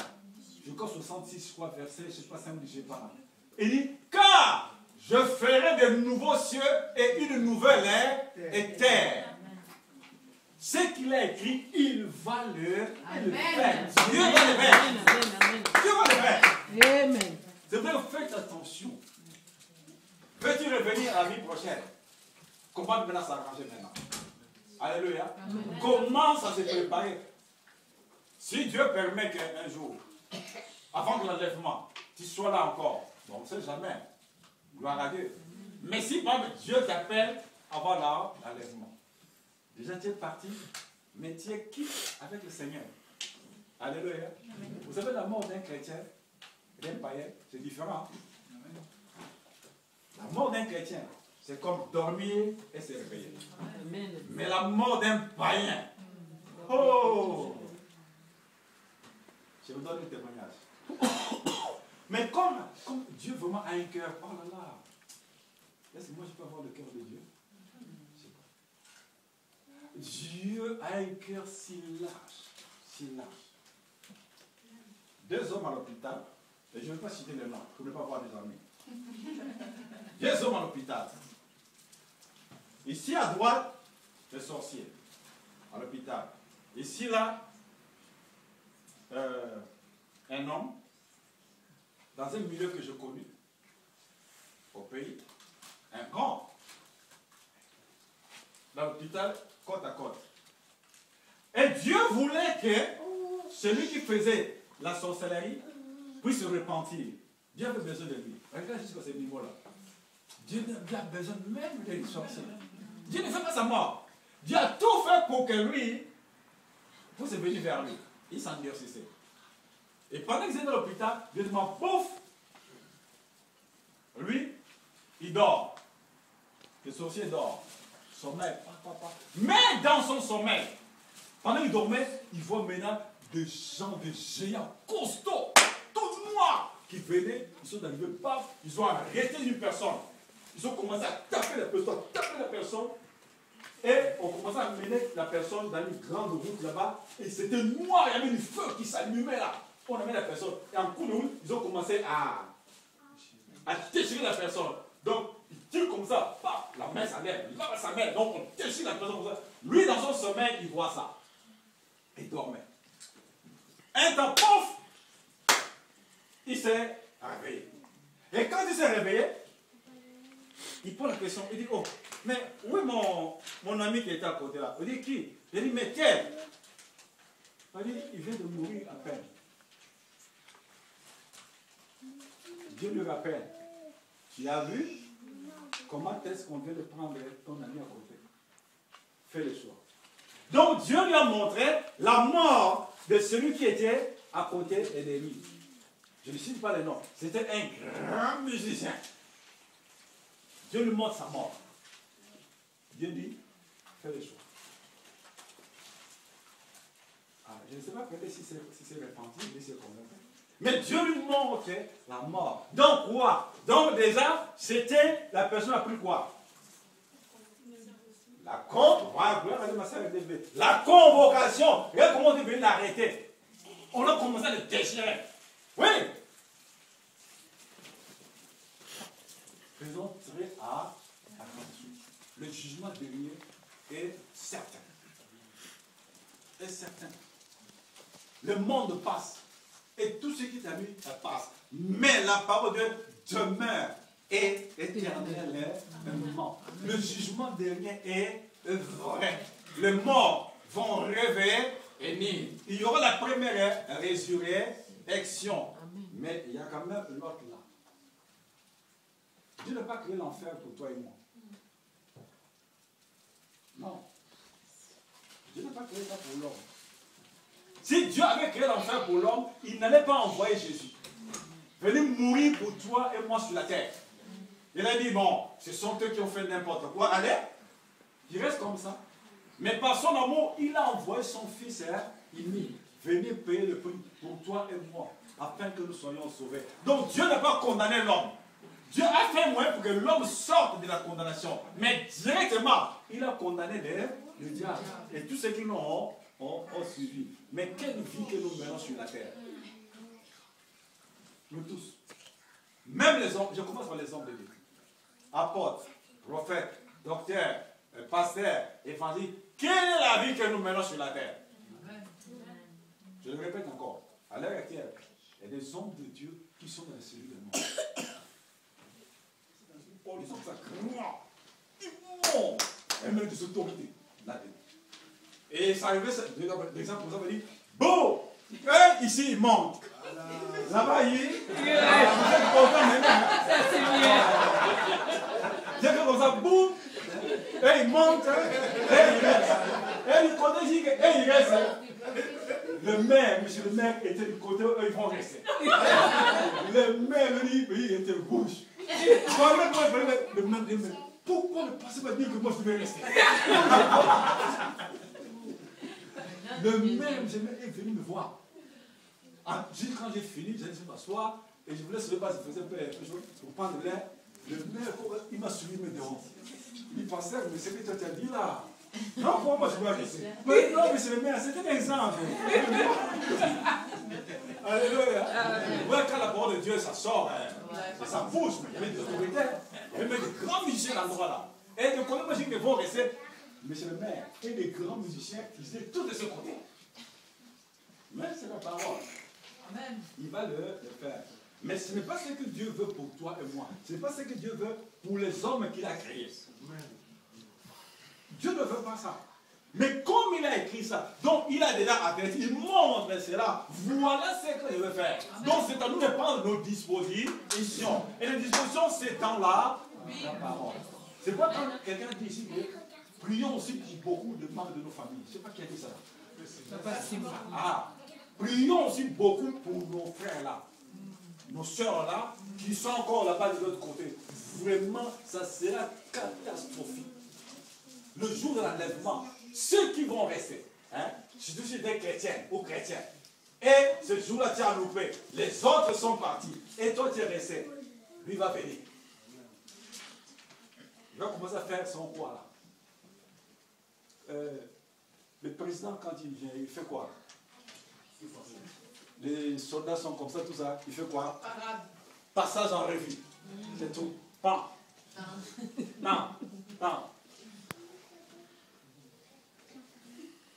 je crois 66, je crois, verset, je ne sais pas, 5, je ne sais pas. Il dit, car je ferai de nouveaux cieux et une nouvelle terre. Ce qu'il a écrit, il va le faire. Dieu va le faire. Dieu va le faire.
Amen.
C'est vrai, faites attention. Veux-tu revenir à la vie prochaine? Comment maintenant s'arranger maintenant? Alléluia. Amen. Commence à se préparer. Si Dieu permet qu'un jour, avant de l'enlèvement, tu sois là encore, bon, on ne sait jamais. Gloire à Dieu. Mais si par exemple, Dieu t'appelle avant l'enlèvement, déjà tu es parti, mais tu es quitte avec le Seigneur. Alléluia. Amen. Vous savez, la mort d'un chrétien et d'un païen, c'est différent. La mort d'un chrétien, c'est comme dormir et se réveiller. Amen. Mais la mort d'un païen, oh! Je vous donne un témoignage. Mais comme Dieu vraiment a un cœur, oh là là, est-ce que moi je peux avoir le cœur de Dieu? Je sais pas. Dieu a un cœur si large, si large. 2 hommes à l'hôpital, et je ne vais pas citer le nom, pour ne pas avoir des amis. 2 hommes à l'hôpital. Ici à droite, le sorcier, à l'hôpital. Ici là, un homme, dans un milieu que je connais, au pays, un grand, dans l'hôpital, côte à côte. Et Dieu voulait que celui qui faisait la sorcellerie puisse se repentir. Dieu avait besoin de lui. Regarde jusqu'à ce niveau-là. Dieu a besoin même des sorciers. Dieu ne fait pas sa mort. Dieu a tout fait pour que lui puisse venir vers lui. Il s'endurcissait. Et pendant qu'il était dans l'hôpital, Dieu dit, pouf, lui, il dort. Le sorcier dort. Sommeil, mais dans son sommeil, pendant qu'il dormait, il voit maintenant des gens, des géants costauds, tout noirs, qui venaient, ils sont arrivés, paf, ils ont arrêté une personne. Ils ont commencé à taper la personne, et on commençait à mener la personne dans une grande route là-bas, et c'était noir, il y avait du feu qui s'allumait là. On amène la personne, et en coup de route, ils ont commencé à déchirer la personne. Donc, ils tirent comme ça, paf, la main s'enlève, là sa main, donc on déchire la personne comme ça. Lui, dans son sommeil, il voit ça. Il dormait. Un temps, pouf, il s'est réveillé. Et quand il s'est réveillé, il pose la question, il dit, oh, mais où est mon ami qui était à côté là? Il dit, qui? Il dit, mais quel? Il dit, il vient de mourir à peine. Dieu lui rappelle, tu as vu comment est-ce qu'on vient de prendre ton ami à côté? Fais le choix. Donc Dieu lui a montré la mort de celui qui était à côté et de lui. Je ne cite pas le nom. C'était un grand musicien. Dieu lui montre sa mort. Dieu dit, fais le choix. Ah, je ne sais pas peut-être si c'est repenti, si c'est convaincu. Mais Dieu lui montre la mort. Donc quoi? Donc déjà, c'était la personne a pris quoi? La convocation. Regarde comment on est venu l'arrêter. On a commencé à le déchirer. Oui. Faisons très attention. Le jugement dernier est certain. Est certain. Le monde passe. Et tout ce qui t'a mis, ça passe. Mais la parole de Dieu demeure et éternellement. Le jugement dernier est vrai. Les morts vont réveiller et venir. Il y aura la première résurrection. Mais il y a quand même l'autre là. Dieu n'a pas créé l'enfer pour toi et moi. Non. Dieu n'a pas créé ça pour l'homme. Si Dieu avait créé l'enfer pour l'homme, il n'allait pas envoyer Jésus venir mourir pour toi et moi sur la terre. Il a dit, bon, ce sont eux qui ont fait n'importe quoi. Allez, il reste comme ça. Mais par son amour, il a envoyé son fils unique. Venir payer le prix pour toi et moi, afin que nous soyons sauvés. Donc Dieu n'a pas condamné l'homme. Dieu a fait un moyen pour que l'homme sorte de la condamnation. Mais directement, il a condamné le diable. Et tous ceux qui nous ont suivi. Mais quelle vie que nous menons sur la terre? Nous tous. Même les hommes, je commence par les hommes de Dieu. Apôtres, prophètes, docteurs, pasteurs, évangélistes. Quelle est la vie que nous menons sur la terre? Je le répète encore. À l'heure actuelle, il y a des hommes de Dieu qui sont dans les cellules de mort. Oh, les hommes sacrés. Et même des autorités. Là-dedans. Et ça arrivait, l'exemple pour ça, on dit, bon, ici il monte. Là-bas, vous êtes content maintenant.
Ça, c'est bien.
J'ai fait comme ça, boum. Et il monte, et il reste. Et du côté, et il reste. Le maire, monsieur le maire, était du côté où ils vont rester. Le maire, il était rouge. Le maire dit, mais pourquoi ne passez pas dire que moi je devais rester? Le maire, est venu me voir. Juste quand j'ai fini, j'ai dit m'asseoir et je voulais se lever, je faisais un peu pour prendre l'air. Le maire, il m'a suivi mes dehors. Il pensait, mais c'est que tu as dit là. Non, pour moi, je dois rester. Mais non, mais c'est le maire, c'était un exemple. Alléluia. Ouais, quand la parole de Dieu, ça sort, ça bouge. Mais il y avait des autorités, il y avait des grands musiciens à l'endroit là. Et de côté, moi, j'ai dit qu'ils vont rester. Monsieur le maire, et des grands musiciens qui étaient tous de ce côté. Mais c'est la parole. Amen. Il va le faire. Mais ce n'est pas ce que Dieu veut pour toi et moi. Ce n'est pas ce que Dieu veut pour les hommes qu'il a créés. Dieu ne veut pas ça. Mais comme il a écrit ça, donc il a déjà averti, il montre cela. Voilà ce que je veux faire. Donc c'est à nous de prendre nos dispositions. Et les dispositions, c'est dans la parole. C'est pas quand quelqu'un dit ici, prions aussi pour beaucoup de membres de nos familles. Je ne sais pas qui a dit ça. Prions aussi beaucoup pour nos frères là, nos soeurs là, qui sont encore là-bas de l'autre côté. Vraiment, ça sera catastrophique. Le jour de l'enlèvement, ceux qui vont rester, surtout si des chrétiens ou chrétiens, et ce jour-là tu as loupé, les autres sont partis, et toi tu es resté, lui va venir. Il va commencer à faire son quoi là. Le président, quand il vient, il fait quoi? Les soldats sont comme ça, tout ça. Il fait quoi? Passage en revue. C'est tout. Pan. Non. Non.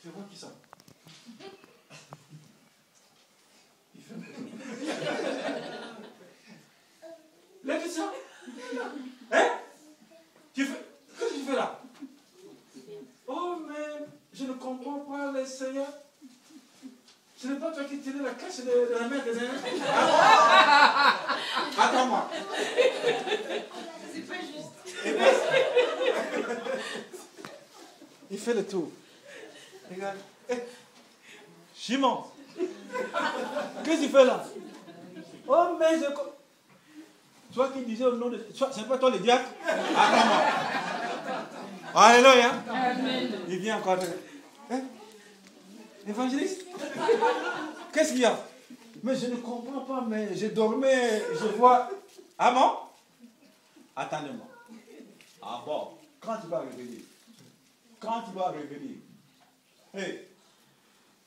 Tu vois qui ça? Il fait. Les chrétiens. Hein? Tu fais. Qu'est-ce que tu fais là? Oh, mais je ne comprends pas les seigneurs. Ce n'est pas toi qui tirais la cache de la mère des Seigneurs. Attends-moi.
C'est pas juste.
Et puis, il fait le tour. Regarde. Simon. Qu'est-ce que tu fais là? Oh, mais je. Toi qui disais au nom de. C'est pas toi le diacre? Attends-moi. Alléluia.
Amen.
Il vient encore. Évangéliste? Qu'est-ce qu'il y a? Mais je ne comprends pas, mais je dormais, je vois. Ah bon? Attendez-moi. Ah bon? Quand tu vas revenir? Quand tu vas revenir? Hey,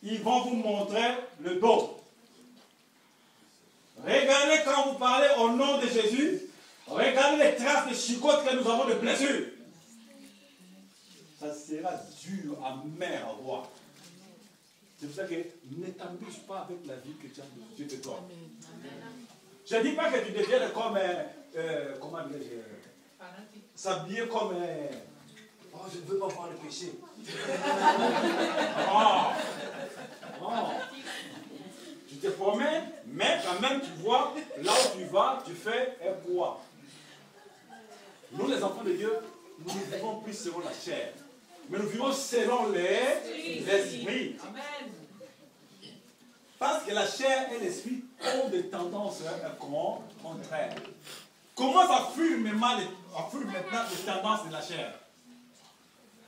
ils vont vous montrer le dos. Regardez quand vous parlez au nom de Jésus. Regardez les traces de chicotes que nous avons de blessures. Ça sera dur, amer à voir. C'est pour ça que ne t'amuse pas avec la vie que Dieu te donne. Je ne dis pas que tu deviennes comme, comment dire, s'habiller comme, oh, je ne veux pas voir le péché. Oh. Tu te promènes, mais quand même tu vois, là où tu vas, tu fais un quoi. chair. Mais nous vivons selon l'esprit.
Amen.
Parce que la chair et l'esprit ont des tendances contraires. Comment ça fuit maintenant les tendances de la chair?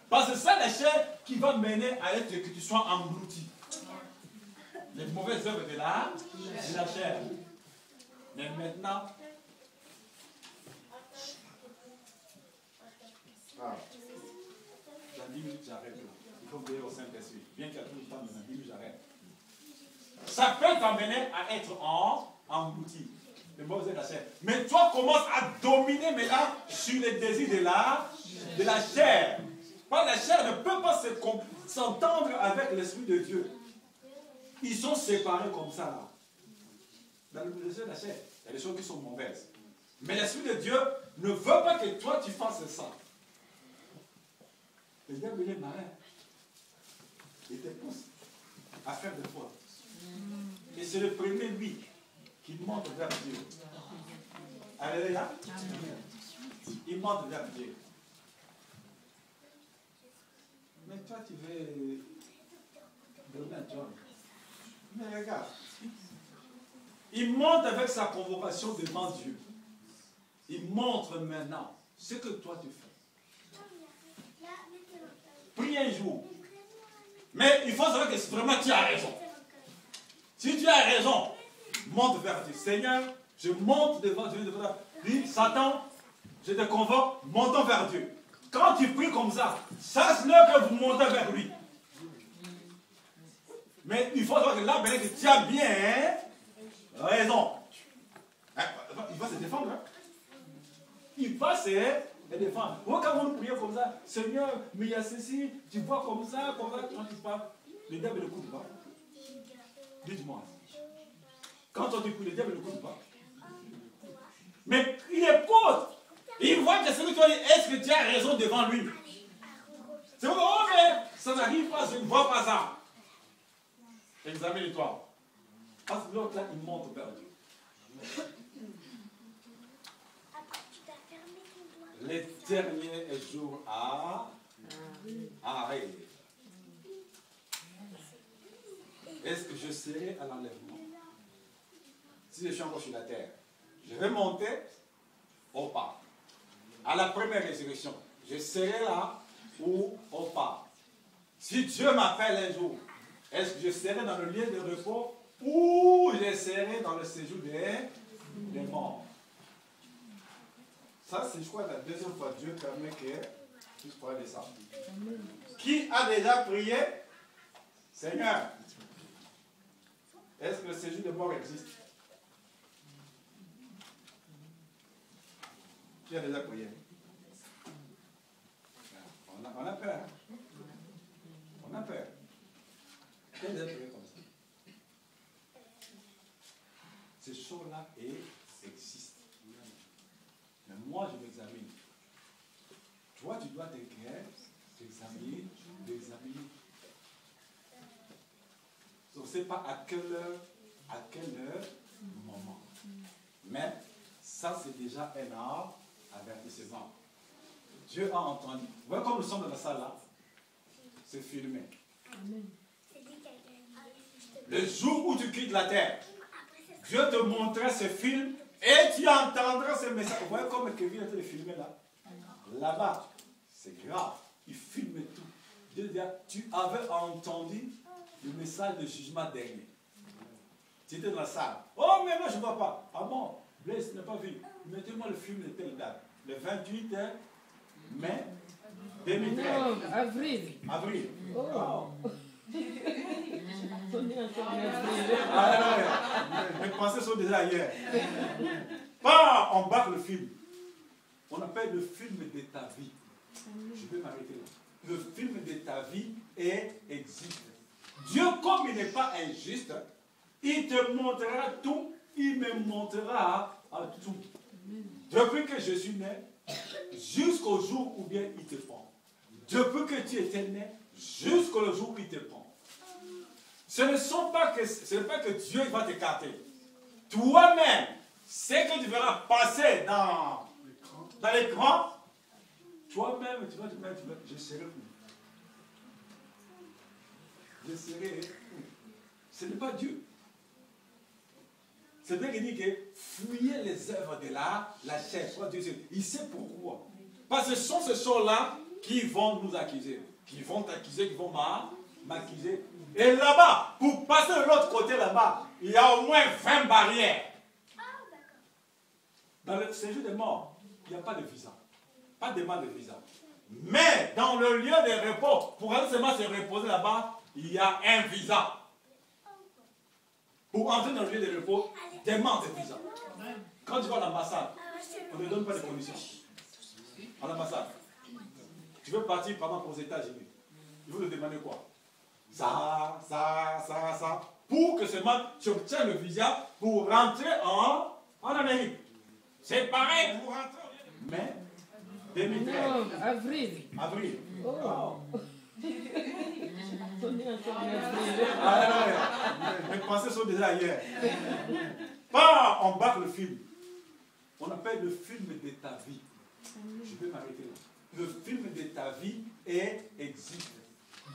Parce que c'est la chair qui va mener à être que tu sois englouti. Les mauvaises œuvres de la chair. Mais maintenant, dans 10 minutes j'arrête là. Il faut veiller au Saint-Esprit. Bien qu'il y a tout le temps, mais dans 10 minutes j'arrête. Ça peut t'amener à être englouti. Les mauvaises œuvres de la chair. Mais toi commences à dominer maintenant sur les désirs de la chair. Parce que la chair ne peut pas s'entendre avec l'Esprit de Dieu. Ils sont séparés comme ça là. Dans le désir de la chair, il y a des choses qui sont mauvaises. Mais l'Esprit de Dieu ne veut pas que toi tu fasses ça. Le diable il est malin. Il te pousse à faire des fois. Et c'est le premier lui qui monte vers Dieu. Alléluia. Il monte vers Dieu. Mais toi tu veux donner un job. Mais regarde. Il monte avec sa convocation devant Dieu. Il montre maintenant ce que toi tu fais. Prie un jour. Mais il faut savoir que vraiment tu as raison. Si tu as raison, monte vers Dieu. Seigneur, je monte devant Dieu. Dis, Satan, je te convoque, montons vers Dieu. Quand tu pries comme ça, sache-le que vous montez vers lui. Mais il faut savoir que là, que tu as bien raison. Il va se défendre. Hein? Il va se défendre. Moi, quand vous priez comme ça, Seigneur, mais il y a ceci, tu vois comme ça, quand tu parles, le diable ne coûte pas. Dites-moi. Quand on te prie, le diable ne coûte pas. Mais il écoute. Il voit que ce que tu as dit, est-ce que tu as raison devant lui? C'est bon, oh, mais ça n'arrive pas, je ne vois pas ça. Examine-toi. Parce que l'autre là, il monte vers Dieu. Les derniers jours arrivent. Est-ce que je serai à l'enlèvement? Si je suis encore sur la terre, je vais monter au pas. À la première résurrection, je serai là ou au pas. Si Dieu m'appelle un jour, est-ce que je serai dans le lieu de repos ou je serai dans le séjour des morts? Ça, c'est, je crois, la deuxième fois Dieu permet que tu parles de ça. Qui a déjà prié? Seigneur, est-ce que le séjour des morts existe? Qui a déjà prié? On a peur. Hein? On a peur. Qui a déjà prié comme ça? Ces choses-là existent. Mais moi, je m'examine. Toi, tu dois t'examiner. On ne sait pas à quelle heure, moment. Mais ça, c'est déjà un avertissement. Dieu a entendu. Vous voyez comme nous sommes dans la salle là? C'est filmé. Le jour où tu quittes la terre, Dieu te montrera ce film et tu entendras ce message. Vous voyez comme Kevin a été filmé là? Là-bas, c'est grave. Il filme tout. Dieu dit, tu avais entendu le message de jugement dernier. Tu étais dans la salle. Oh, mais moi je ne vois pas. Ah bon? Blaise, tu n'as pas vu. Mettez-moi le film de telle date. Le 28 mai 2013.
Avril.
Avril.
Oh.
Mes pensées sont déjà ailleurs. Pas on barre le film. On appelle le film de ta vie. Je vais m'arrêter là. Le film de ta vie existe. Dieu, comme il n'est pas injuste, il te montrera tout, il me montrera à tout. Depuis que je suis né, jusqu'au jour où bien il te prend. Depuis que tu étais né, jusqu'au jour où il te prend. Ce n'est pas que Dieu va t'écarter. Toi-même, ce que tu verras passer dans l'écran, Toi-même, tu vas te mettre, je serai où? Je serai où? Ce n'est pas Dieu. C'est bien qu'il dit que fouiller les œuvres de la chair. Il sait pourquoi. Parce que ce sont ces choses-là qui vont nous accuser. Qui vont t'accuser, qui vont m'accuser. Et là-bas, pour passer de l'autre côté là-bas, il y a au moins 20 barrières. Dans le séjour des morts, il n'y a pas de visa. Pas de demande de visa. Mais dans le lieu de repos, pour aller seulement se reposer là-bas, il y a un visa. Pour entrer dans le lieu de repos, demande de visa. Quand tu vas à l'ambassade, on ne donne pas de conditions. À l'ambassade, tu veux partir par exemple aux États-Unis. Il faut te demander quoi? Ça. Pour que seulement tu obtiennes le visa pour rentrer en Amérique. C'est pareil pour rentrer. Mais 2013.
Non, avril.
Oh. Mes pensées sont déjà ailleurs. Pas on barre le film. On appelle le film de ta vie. Je vais m'arrêter là. Le film de ta vie existe.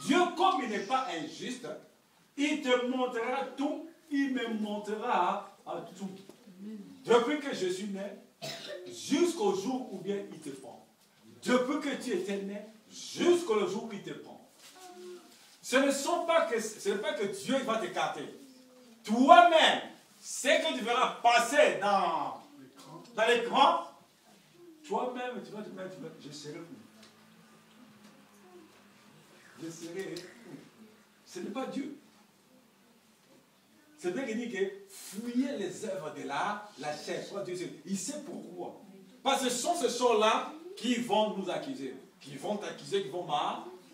Dieu, comme il n'est pas injuste, il te montrera tout, il me montrera à tout. Depuis que je suis né, jusqu'au jour où bien il te prend. Depuis que tu étais né, jusqu'au jour où il te prend. Ce n'est pas que Dieu va t'écarter. Toi-même, ce que tu verras passer dans l'écran, toi-même, tu vas te mettre, je serai où? Je serai où? Ce n'est pas Dieu. C'est bien qu'il dit que fouiller les œuvres de la chair. Il sait pourquoi. Parce que ce sont ces choses-là qui vont nous accuser. Qui vont t'accuser, qui vont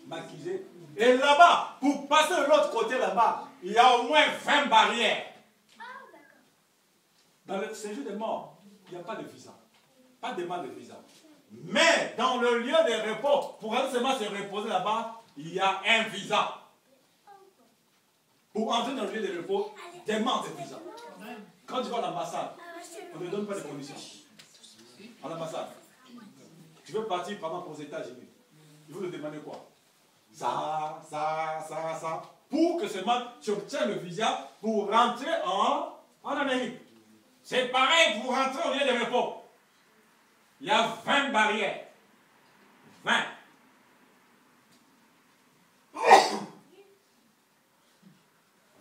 m'accuser. Et là-bas, pour passer de l'autre côté là-bas, il y a au moins 20 barrières. Dans le séjour des morts, il n'y a pas de visa. Pas de demande de visa. Mais dans le lieu de repos, pour aller seulement se reposer là-bas, il y a un visa. Pour entrer dans le lieu de repos, demande de visa. Quand tu vas à l'ambassade, on ne donne pas de conditions. À l'ambassade, tu veux partir par exemple aux États-Unis. Il faut te demander quoi? Ça. Pour que seulement tu obtiennes le visa pour rentrer en Amérique. C'est pareil pour rentrer au lieu de repos. Il y a 20 barrières. 20.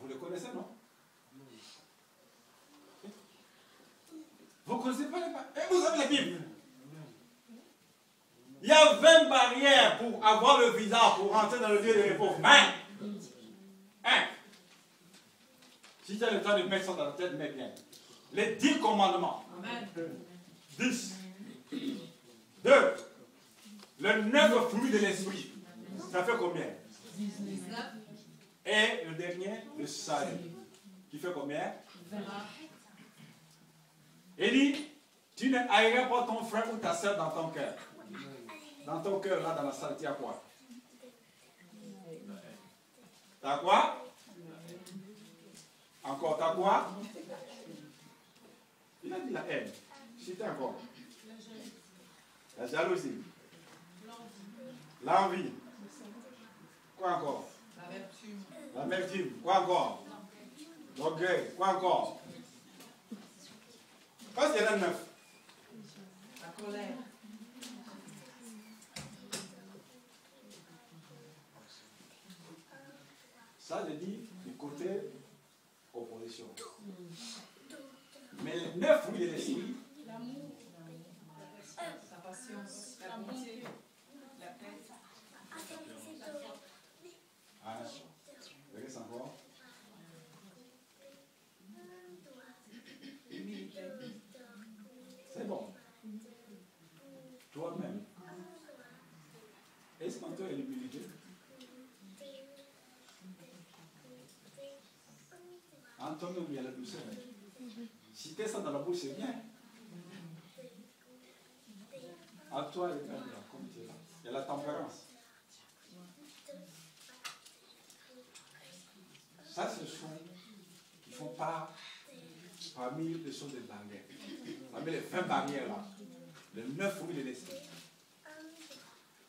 Vous le connaissez, non? Vous ne connaissez pas les barrières? Et vous avez la Bible. Il y a 20 barrières pour avoir le visa, pour rentrer dans le lieu de repos. 20. Si tu as le temps de mettre ça dans la tête, mets bien. Les 10 commandements. 10. 2. Le 9 fruits de l'esprit. Ça fait combien? 19. Et le dernier, le salut. Qui fait combien? 20. Il dit, tu ne haïras pas ton frère ou ta soeur dans ton cœur. Dans ton cœur, là, dans la salle, tu as quoi? T'as quoi? Encore, t'as quoi? Il a dit la haine. Citez encore. La jalousie. L'envie. Quoi encore? L'amertume. Quoi encore? L'orgueil. Quoi encore? Parce qu'il y en a 9.
La colère.
Ça, je dis du côté opposition. Mais les 9 fruits de l'esprit,
L'amour. La patience. La bonté. La paix.
reste encore.
L'humilité.
C'est bon. Toi-même. Est-ce qu'en toi il y a l'humilité? En toi-même, il y a la douceur. Si tu as ça dans la bouche, c'est bien. À toi, le cœur, comme tu es là. Il y a la tempérance. Ça, ce sont qui font part parmi les choses des barrières. Parmi les 20 barrières là. Les 9 fruits de l'esprit.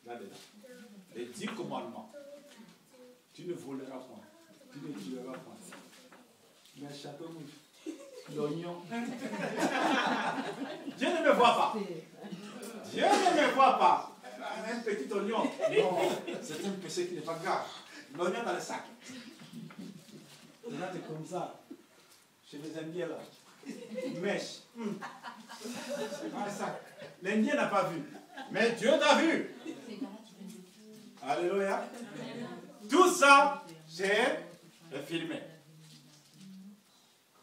Là-dedans. Les 10 commandements. Tu ne voleras point. Tu ne tueras point. Mais château mouche. L'oignon. Dieu ne me voit pas. Dieu ne me voit pas. Un petit oignon. Non, c'est un péché qui n'est pas grave. L'oignon dans le sac. Là, c'est comme ça. Chez les Indiens, là. Une mèche. Dans le sac. L'Indien n'a pas vu. Mais Dieu t'a vu. Alléluia. Tout ça, c'est filmé.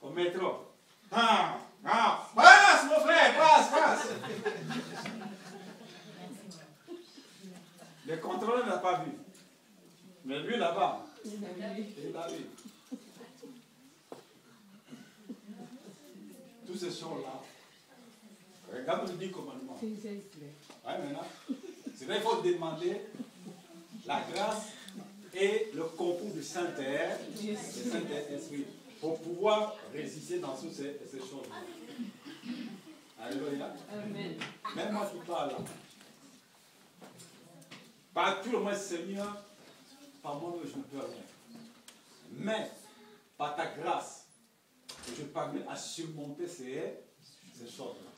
Au métro. Passe, mon frère, passe. Le contrôleur n'a pas vu. Mais lui, là-bas, il a vu. Tous ces choses-là. Regarde le 10 commandements. Ouais, maintenant, c'est vrai qu'il faut demander la grâce et le concours du Saint-Esprit pour pouvoir résister dans toutes ces choses-là. Alléluia. Amen. Même moi qui parle là. Par tout le monde, Seigneur, par moi, je ne peux rien. Mais, par ta grâce, je parviens à surmonter ces choses-là.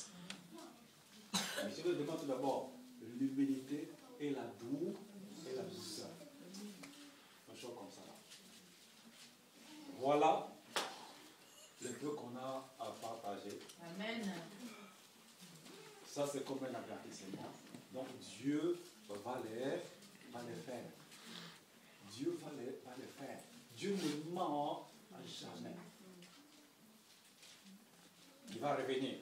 Mais je demande tout d'abord l'humilité et la douceur. Une chose comme ça. Voilà le peu qu'on a à partager. Amen. Ça, c'est comme un avertissement. Donc, Dieu va les faire. Dieu va les faire. Dieu ne ment jamais. Il va revenir.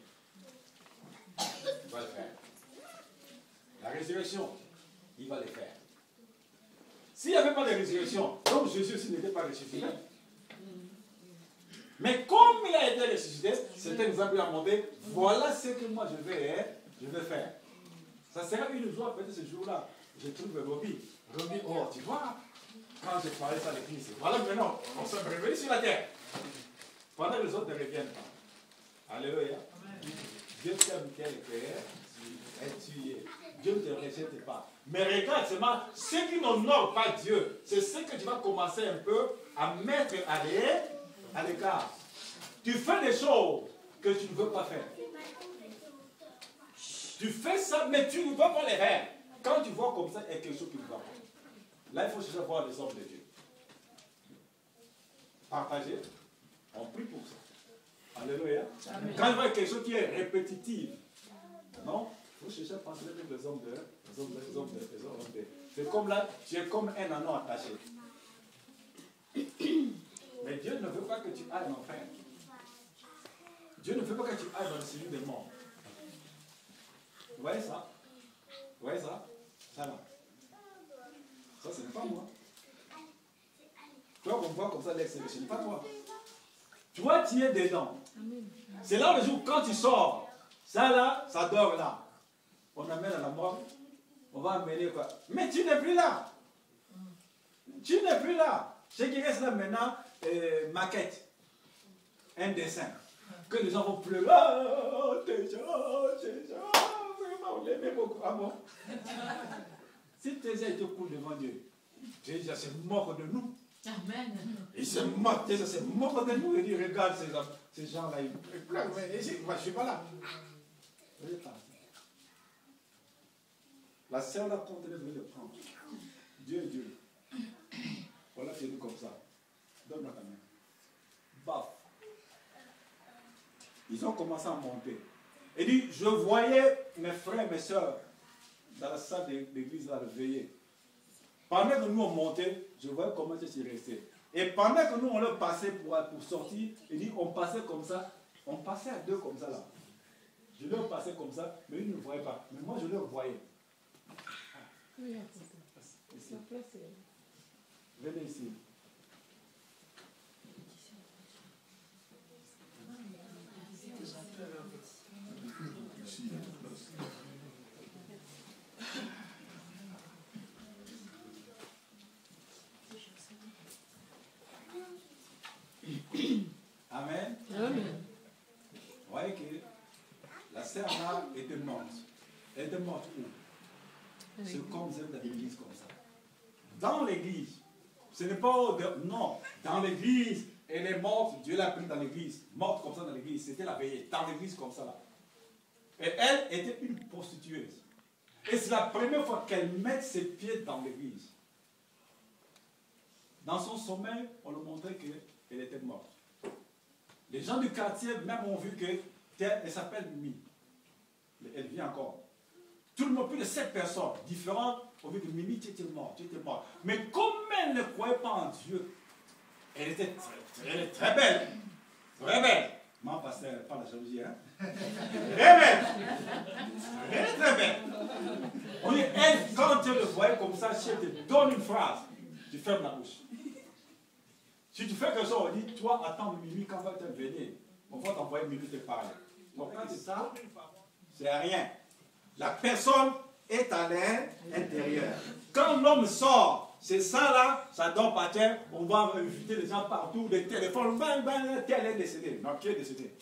Il va le faire. La résurrection, il va le faire. S'il n'y avait pas de résurrection, donc Jésus n'était pas ressuscité. Mais comme il a été ressuscité, c'est un exemple à montrer, voilà ce que moi je vais faire. Ça sera une joie peut-être ce jour-là. Je trouve Robbie. Robbie, oh, tu vois, quand j'ai parlé ça à l'église, voilà maintenant, on s'est réveillé sur la terre. Pendant que les autres ne reviennent pas. Alléluia. Dieu t'aime tel que tu es. Dieu ne te rejette pas. Mais regarde seulement, ce qui n'honore pas Dieu, c'est ce que tu vas commencer un peu à mettre à l'écart. Tu fais des choses que tu ne veux pas faire. Tu fais ça, mais tu ne veux pas les faire. Quand tu vois comme ça, il y a quelque chose qui ne va pas. Là, il faut chercher à voir les hommes de Dieu. Partager. On prie pour ça. Alléluia. Amen. Quand il voit quelque chose qui est répétitif, non, il faut chercher à penser avec les hommes de. C'est comme là, tu es comme un anneau attaché. Mais Dieu ne veut pas que tu ailles en enfer. Dieu ne veut pas que tu ailles dans le séjour des morts. Vous voyez ça? Vous voyez ça? Ça là. Ça, ce n'est pas moi. Toi, on voit comme ça l'extérieur, ce n'est pas toi. Toi, tu es dedans. C'est là le jour quand tu sors. Ça là, ça dort là. On amène à la mort. On va amener quoi? Mais tu n'es plus là. Tu n'es plus là. Ce qui reste là maintenant, maquette. Un dessin. Que les gens vont pleurer. Oh, déjà, vraiment, on l'aimait beaucoup. Ah bon? Si tes yeux te coulent devant Dieu, déjà c'est mort de nous. Amen. Il se moque, déjà c'est mort de nous. Il dit, regarde ces gens-là, ils pleurent. Mais moi, je ne suis pas là. Vous êtes parti. La sœur là continué de le prendre. Dieu. Voilà, c'est nous comme ça. Donne-moi ta main. Baf. Ils ont commencé à monter. Il dit, je voyais mes frères et mes soeurs dans la salle d'église là, veiller. Pendant que nous on montait, je voyais comment ils s'y restaient. Et pendant que nous on leur passait pour sortir, il dit, on passait comme ça. On passait à deux comme ça là. Je leur passais comme ça, mais ils ne me voyaient pas. Mais moi je leur voyais. Ici. Venez ici. Amen. Amen. Vous voyez que la sœur là était morte. Elle était morte où? C'est comme vous êtes dans l'église comme ça. Dans l'église, ce n'est pas... Non, dans l'église, elle est morte, Dieu l'a pris dans l'église. Morte comme ça dans l'église, c'était la veillée. Dans l'église comme ça là. Et elle était une prostitueuse. Et c'est la première fois qu'elle met ses pieds dans l'église. Dans son sommeil, on lui montrait qu'elle était morte. Les gens du quartier même ont vu qu'elle s'appelle Mimi. Elle vit encore. Tout le monde, plus de 7 personnes différentes, ont vu que Mimi, tu étais morte, tu étais morte. Mais comme elle ne croyait pas en Dieu, elle était très belle. Très belle. Maman, pasteur, pas la jalousie, hein? Très belle. Très belle. Oui, elle, quand tu le voyais comme ça, si elle te donne une phrase, tu fermes la bouche. Si tu fais quelque chose, on dit, toi, attends Mimi, quand va te venir, on va t'envoyer Mimi te parler. Donc, quand c'est ça, c'est rien. La personne est à l'intérieur. Quand l'homme sort, c'est ça là, ça dort par terre, on va inviter les gens partout, les téléphones, bang, bang, tel est décédé. Non, qui est décédé?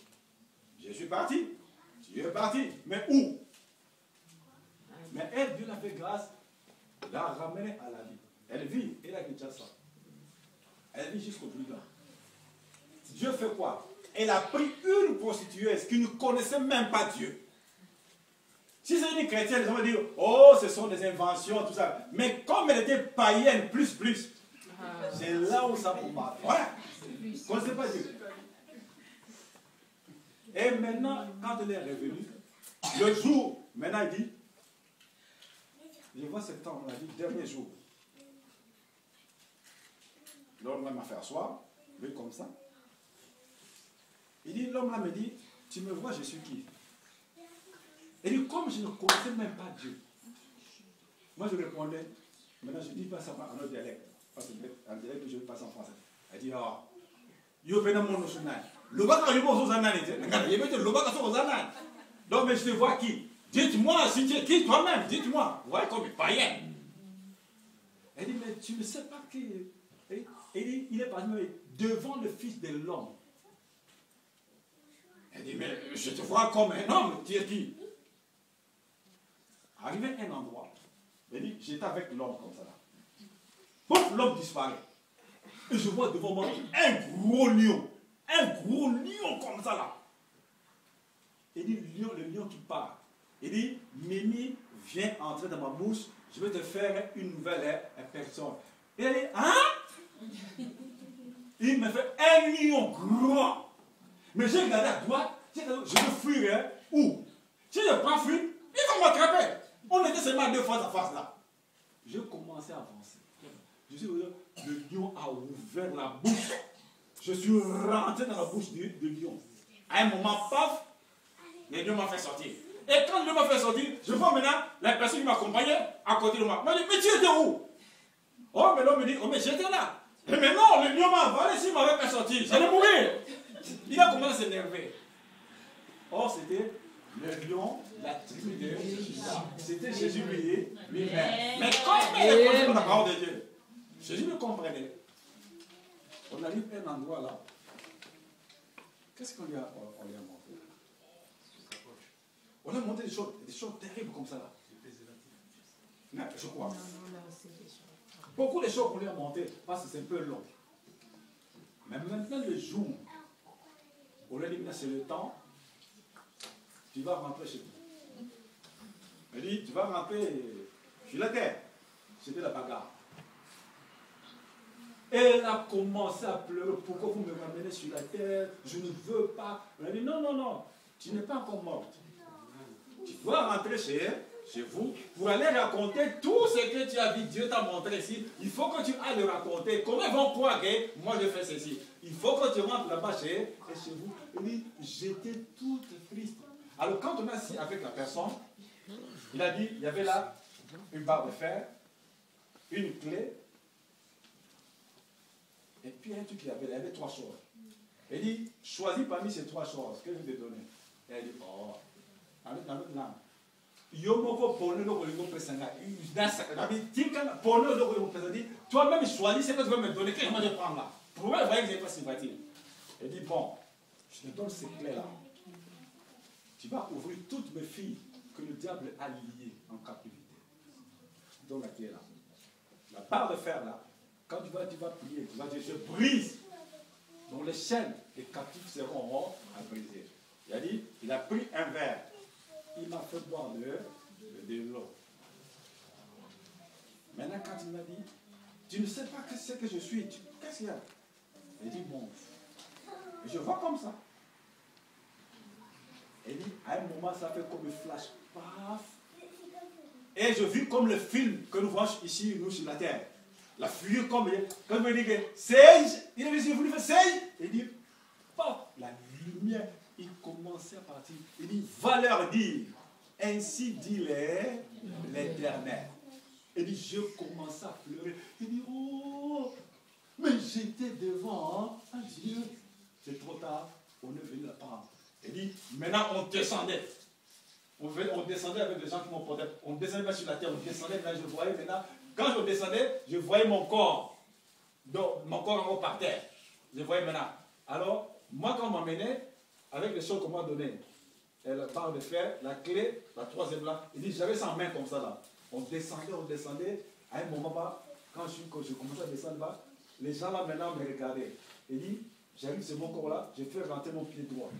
Je suis parti. Dieu est parti. Mais où? Mais elle, Dieu l'a fait grâce, l'a ramenée à la vie. Elle vit, elle a déjà ça. Elle vit jusqu'aujourd'hui là. Dieu fait quoi? Elle a pris une prostitueuse qui ne connaissait même pas Dieu. Si c'est une chrétienne, les gens vont dire, oh, ce sont des inventions, tout ça. Mais comme elle était païenne, plus, c'est là où ça pour mal. Voilà. Vous ne connaissez pas Dieu. Et maintenant, quand elle est revenue, le jour, maintenant il dit, je vois cet homme, on a dit, dernier jour. L'homme là m'a fait asseoir, lui comme ça. Il dit, l'homme là me dit, tu me vois, je suis qui? Il dit, comme je ne connaissais même pas Dieu. Moi je répondais, maintenant je dis pas ça en autre dialecte. Parce que en dialecte je passe en français. Elle dit, oh, yo pena mono sunai. Lobaka yubo zozanani. Donc mais je te vois qui? Dites-moi si tu es qui toi-même, dites-moi. Vous voyez comme païen. Elle dit, mais tu ne sais pas qui. Elle dit, il est par exemple devant le Fils de l'homme. Elle dit, mais je te vois comme un homme, tu es qui? Arrivé à un endroit, elle dit, j'étais avec l'homme comme ça là. Pouf, l'homme disparaît. Et je vois devant moi un gros lion. Un gros lion comme ça là. Elle dit, le lion qui part. Il dit, Mimi, viens entrer dans ma bouche, je vais te faire une nouvelle personne. Et elle dit, hein? Il me fait un lion grand. Mais j'ai regardé à droite, je veux fuir, où? Si je prends fuir, il va m'attraper. On était seulement deux face à face là. J'ai commencé à avancer. Je suis le lion a ouvert la bouche. Je suis rentré dans la bouche du lion. À un moment, paf, le lion m'a fait sortir. Et quand le lion m'a fait sortir, je vois maintenant la personne qui m'accompagnait à côté de moi. Elle m'a dit, mais tu étais où? Oh, mais l'homme me dit, oh, mais j'étais là. Et mais non, le lion m'a avalé, s'il m'avait fait sortir, j'allais mourir. Il a commencé à s'énerver. Or, c'était le lion, la tribu de Juda. C'était Jésus lui-même. Mais comme il est connu dans la parole de Dieu, Jésus le comprenait. On arrive à un endroit là. Qu'est-ce qu'on lui a montré? On a montré des choses terribles comme ça là. Non, je crois. Beaucoup de choses qu'on lui a montrées, parce que c'est un peu long. Mais maintenant, le jour, on lui a dit, c'est le temps, tu vas rentrer chez toi. Il dit, tu vas rentrer sur la terre. C'était la bagarre. Elle a commencé à pleurer. Pourquoi vous me ramenez sur la terre? Je ne veux pas. On a dit, non, non, non, tu n'es pas encore morte. Tu dois rentrer chez vous pour aller raconter tout ce que tu as vu. Dieu t'a montré ici. Il faut que tu ailles le raconter. Comment ils vont croire que moi je fais ceci? Il faut que tu rentres là-bas chez vous. Il dit, j'étais toute triste. Alors quand on est assis avec la personne, il a dit, il y avait là une barre de fer, une clé, et puis un truc qu'il y avait 3 choses. Il dit, choisis parmi ces 3 choses que je vais te donner. Et elle dit, oh, dans notre langue. Toi-même choisis ce que tu veux me donner, que je vais prendre là. Pourquoi vous voyez que je n'ai pas sympathie? Elle dit, bon, je te donne ces clés-là. Tu vas ouvrir toutes mes filles que le diable a liées en captivité. Dans la clé là. La barre de fer là, quand tu vas prier, tu vas dire je brise. Donc les chaînes, les captifs seront à briser. Il a dit, il a pris un verre. Il m'a fait boire de l'eau. Maintenant, quand il m'a dit, tu ne sais pas que c'est que je suis, qu'est-ce qu'il y a? Il dit, bon, je vois comme ça. Il dit, à un moment, ça fait comme un flash, paf. Et je vis comme le film que nous voyons ici, nous, sur la terre. La fumée comme, quand il me dit que, Sage, il avait voulu faire Sage, il dit, paf, la lumière, il commençait à partir. Il dit, va leur dire, ainsi dit l'Éternel. Il dit, je commençais à pleurer. Il dit, oh, mais j'étais devant un Dieu. C'est trop tard, on est venu la prendre. Il dit, maintenant on descendait. On descendait avec des gens qui m'ont porté. On descendait pas sur la terre, on descendait, mais je voyais maintenant. Quand je descendais, je voyais mon corps. Donc, mon corps en haut par terre. Je voyais maintenant. Alors, moi, quand on m'emmenait, avec les choses qu'on m'a données, la barre de fer, la clé, la troisième là, il dit, j'avais ça en main comme ça là. On descendait. À un moment là, quand je commençais à descendre là, les gens là maintenant me regardaient. Il dit, j'arrive sur mon corps là, je fais rentrer mon pied droit.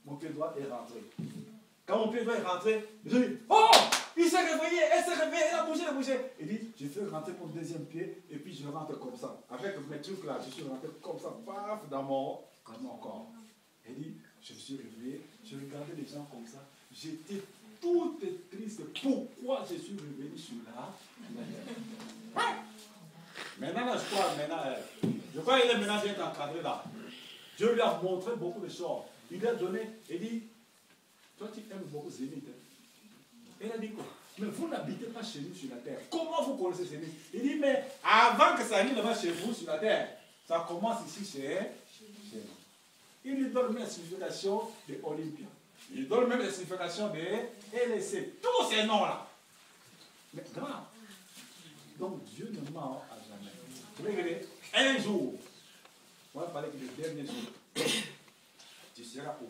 Mon pied droit est rentré. Quand mon pied droit est rentré, je dis, oh, il s'est réveillé, elle s'est réveillée, elle a bougé. Il dit, je fais rentrer mon deuxième pied et puis je rentre comme ça. Avec mes trucs là, je suis rentré comme ça, paf, dans mon corps. Il dit, je me suis réveillé, je regardais les gens comme ça. J'étais tout triste. Pourquoi je suis revenu sur là? Maintenant, là, je crois qu'il est maintenant bien encadré là. Dieu lui a montré beaucoup de choses. Il lui a donné, il dit, toi tu aimes beaucoup Zénith. Et il a dit quoi? Mais vous n'habitez pas chez nous sur la terre. Comment vous connaissez Zénith? Il dit, mais avant que ça arrive là-bas chez vous sur la terre, ça commence ici chez nous. Il lui donne même la signification de Olympia. Il lui donne même la signification de LSC. Tous ces noms-là. Mais grave. Donc Dieu ne ment à jamais. Vous regardez, un jour, on va parler que le dernier jour, tu seras où?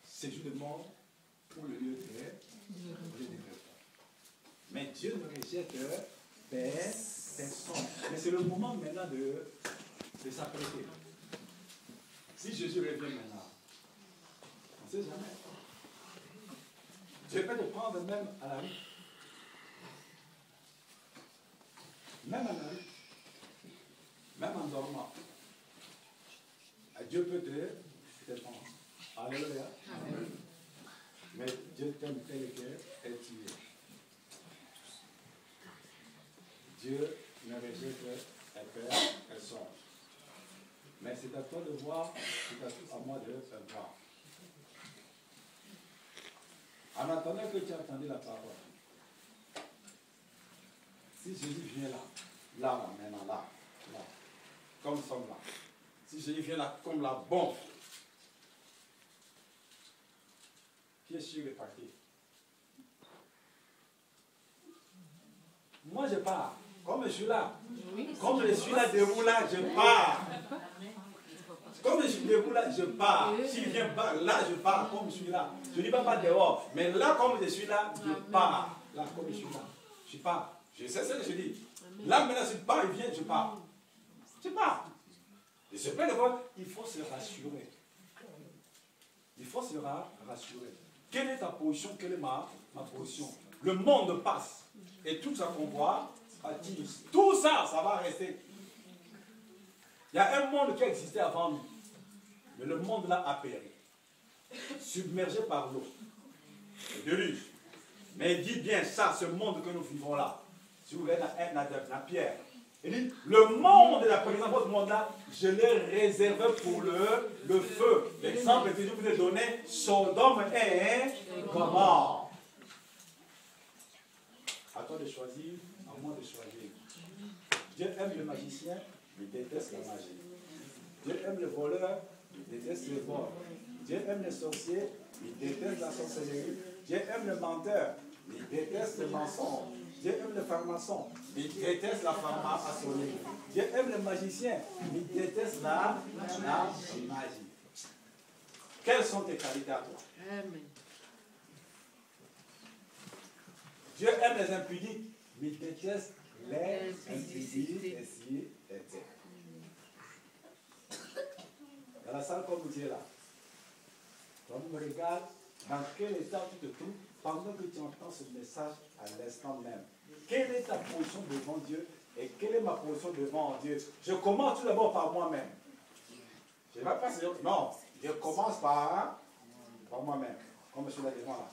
C'est jour de mort pour le lieu de repos. Mais Dieu ne rejette personne. Mais c'est le moment maintenant de s'apprêter. Si Jésus revient maintenant, on ne sait jamais. Dieu peut te prendre même à la rue. Même à la rue. Même en dormant. Dieu peut te prendre. Alléluia. Amen. Mais Dieu t'aime tel que tu es. Dieu ne rejette personne. Mais c'est à toi de voir, c'est à moi de voir. En attendant que tu attendu la parole, si Jésus vient là, maintenant, là, comme nous sommes là, si Jésus vient là comme la bombe, qui est sûr de partir? Moi je pars, comme je suis là. Comme je suis là debout là, je pars. Comme je suis debout là, je pars. S'il vient là, je pars. Comme je suis là. Je ne dis pas dehors. Mais là, comme je suis là, je pars. Là, comme je suis là, je pars. Je sais ce que je dis. Là, maintenant, je pars, il vient, je pars. Je pars. Et ce plein de fois, il faut se rassurer. Il faut se rassurer. Quelle est ta position? Quelle est ma position? Le monde passe. Et tout ça qu'on voit, tout ça, ça va rester. Il y a un monde qui a existé avant nous. Mais le monde là a péri. Submergé par l'eau. Le déluge. Mais dis bien ça, ce monde que nous vivons là. Si vous regardez la pierre. Il dit, le monde de la présence, votre monde là, je l'ai réservé pour le feu. L'exemple que je vous ai donné, Sodome et Gomorrhe. À toi de choisir, à moi de choisir. Dieu aime le magicien, il déteste la magie. Dieu aime le voleur, il déteste le vol. Dieu aime les sorciers, il déteste la sorcellerie. Dieu aime le menteur, il déteste le mensonge. Dieu aime le pharmacien, il déteste la pharmacophonie. Dieu aime le magicien, il déteste la magie. Quelles sont tes qualités à toi? Amen. Dieu aime les impudiques, il déteste les indicibles, etc. Dans la salle comme tu es là, quand tu me regardes, dans quel état tu te trouves pendant que tu entends ce message à l'instant même? Quelle est ta position devant Dieu et quelle est ma position devant Dieu? Je commence tout d'abord par moi-même. Je ne vais pas dire, non, je commence par moi-même, comme je suis là devant là.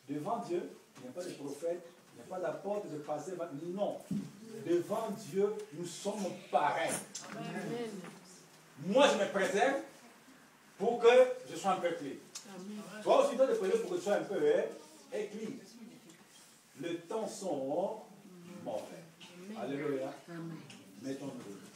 Devant Dieu, il n'y a pas de prophète, il n'y a pas d'apôtre, de pasteur, non. Devant Dieu, nous sommes pareils. Amen. Moi, je me préserve pour que je sois un peu clean. Toi aussi, tu dois te préserver pour que tu sois un peu clean. Les temps sont mauvais. Alléluia. Mettons-nous.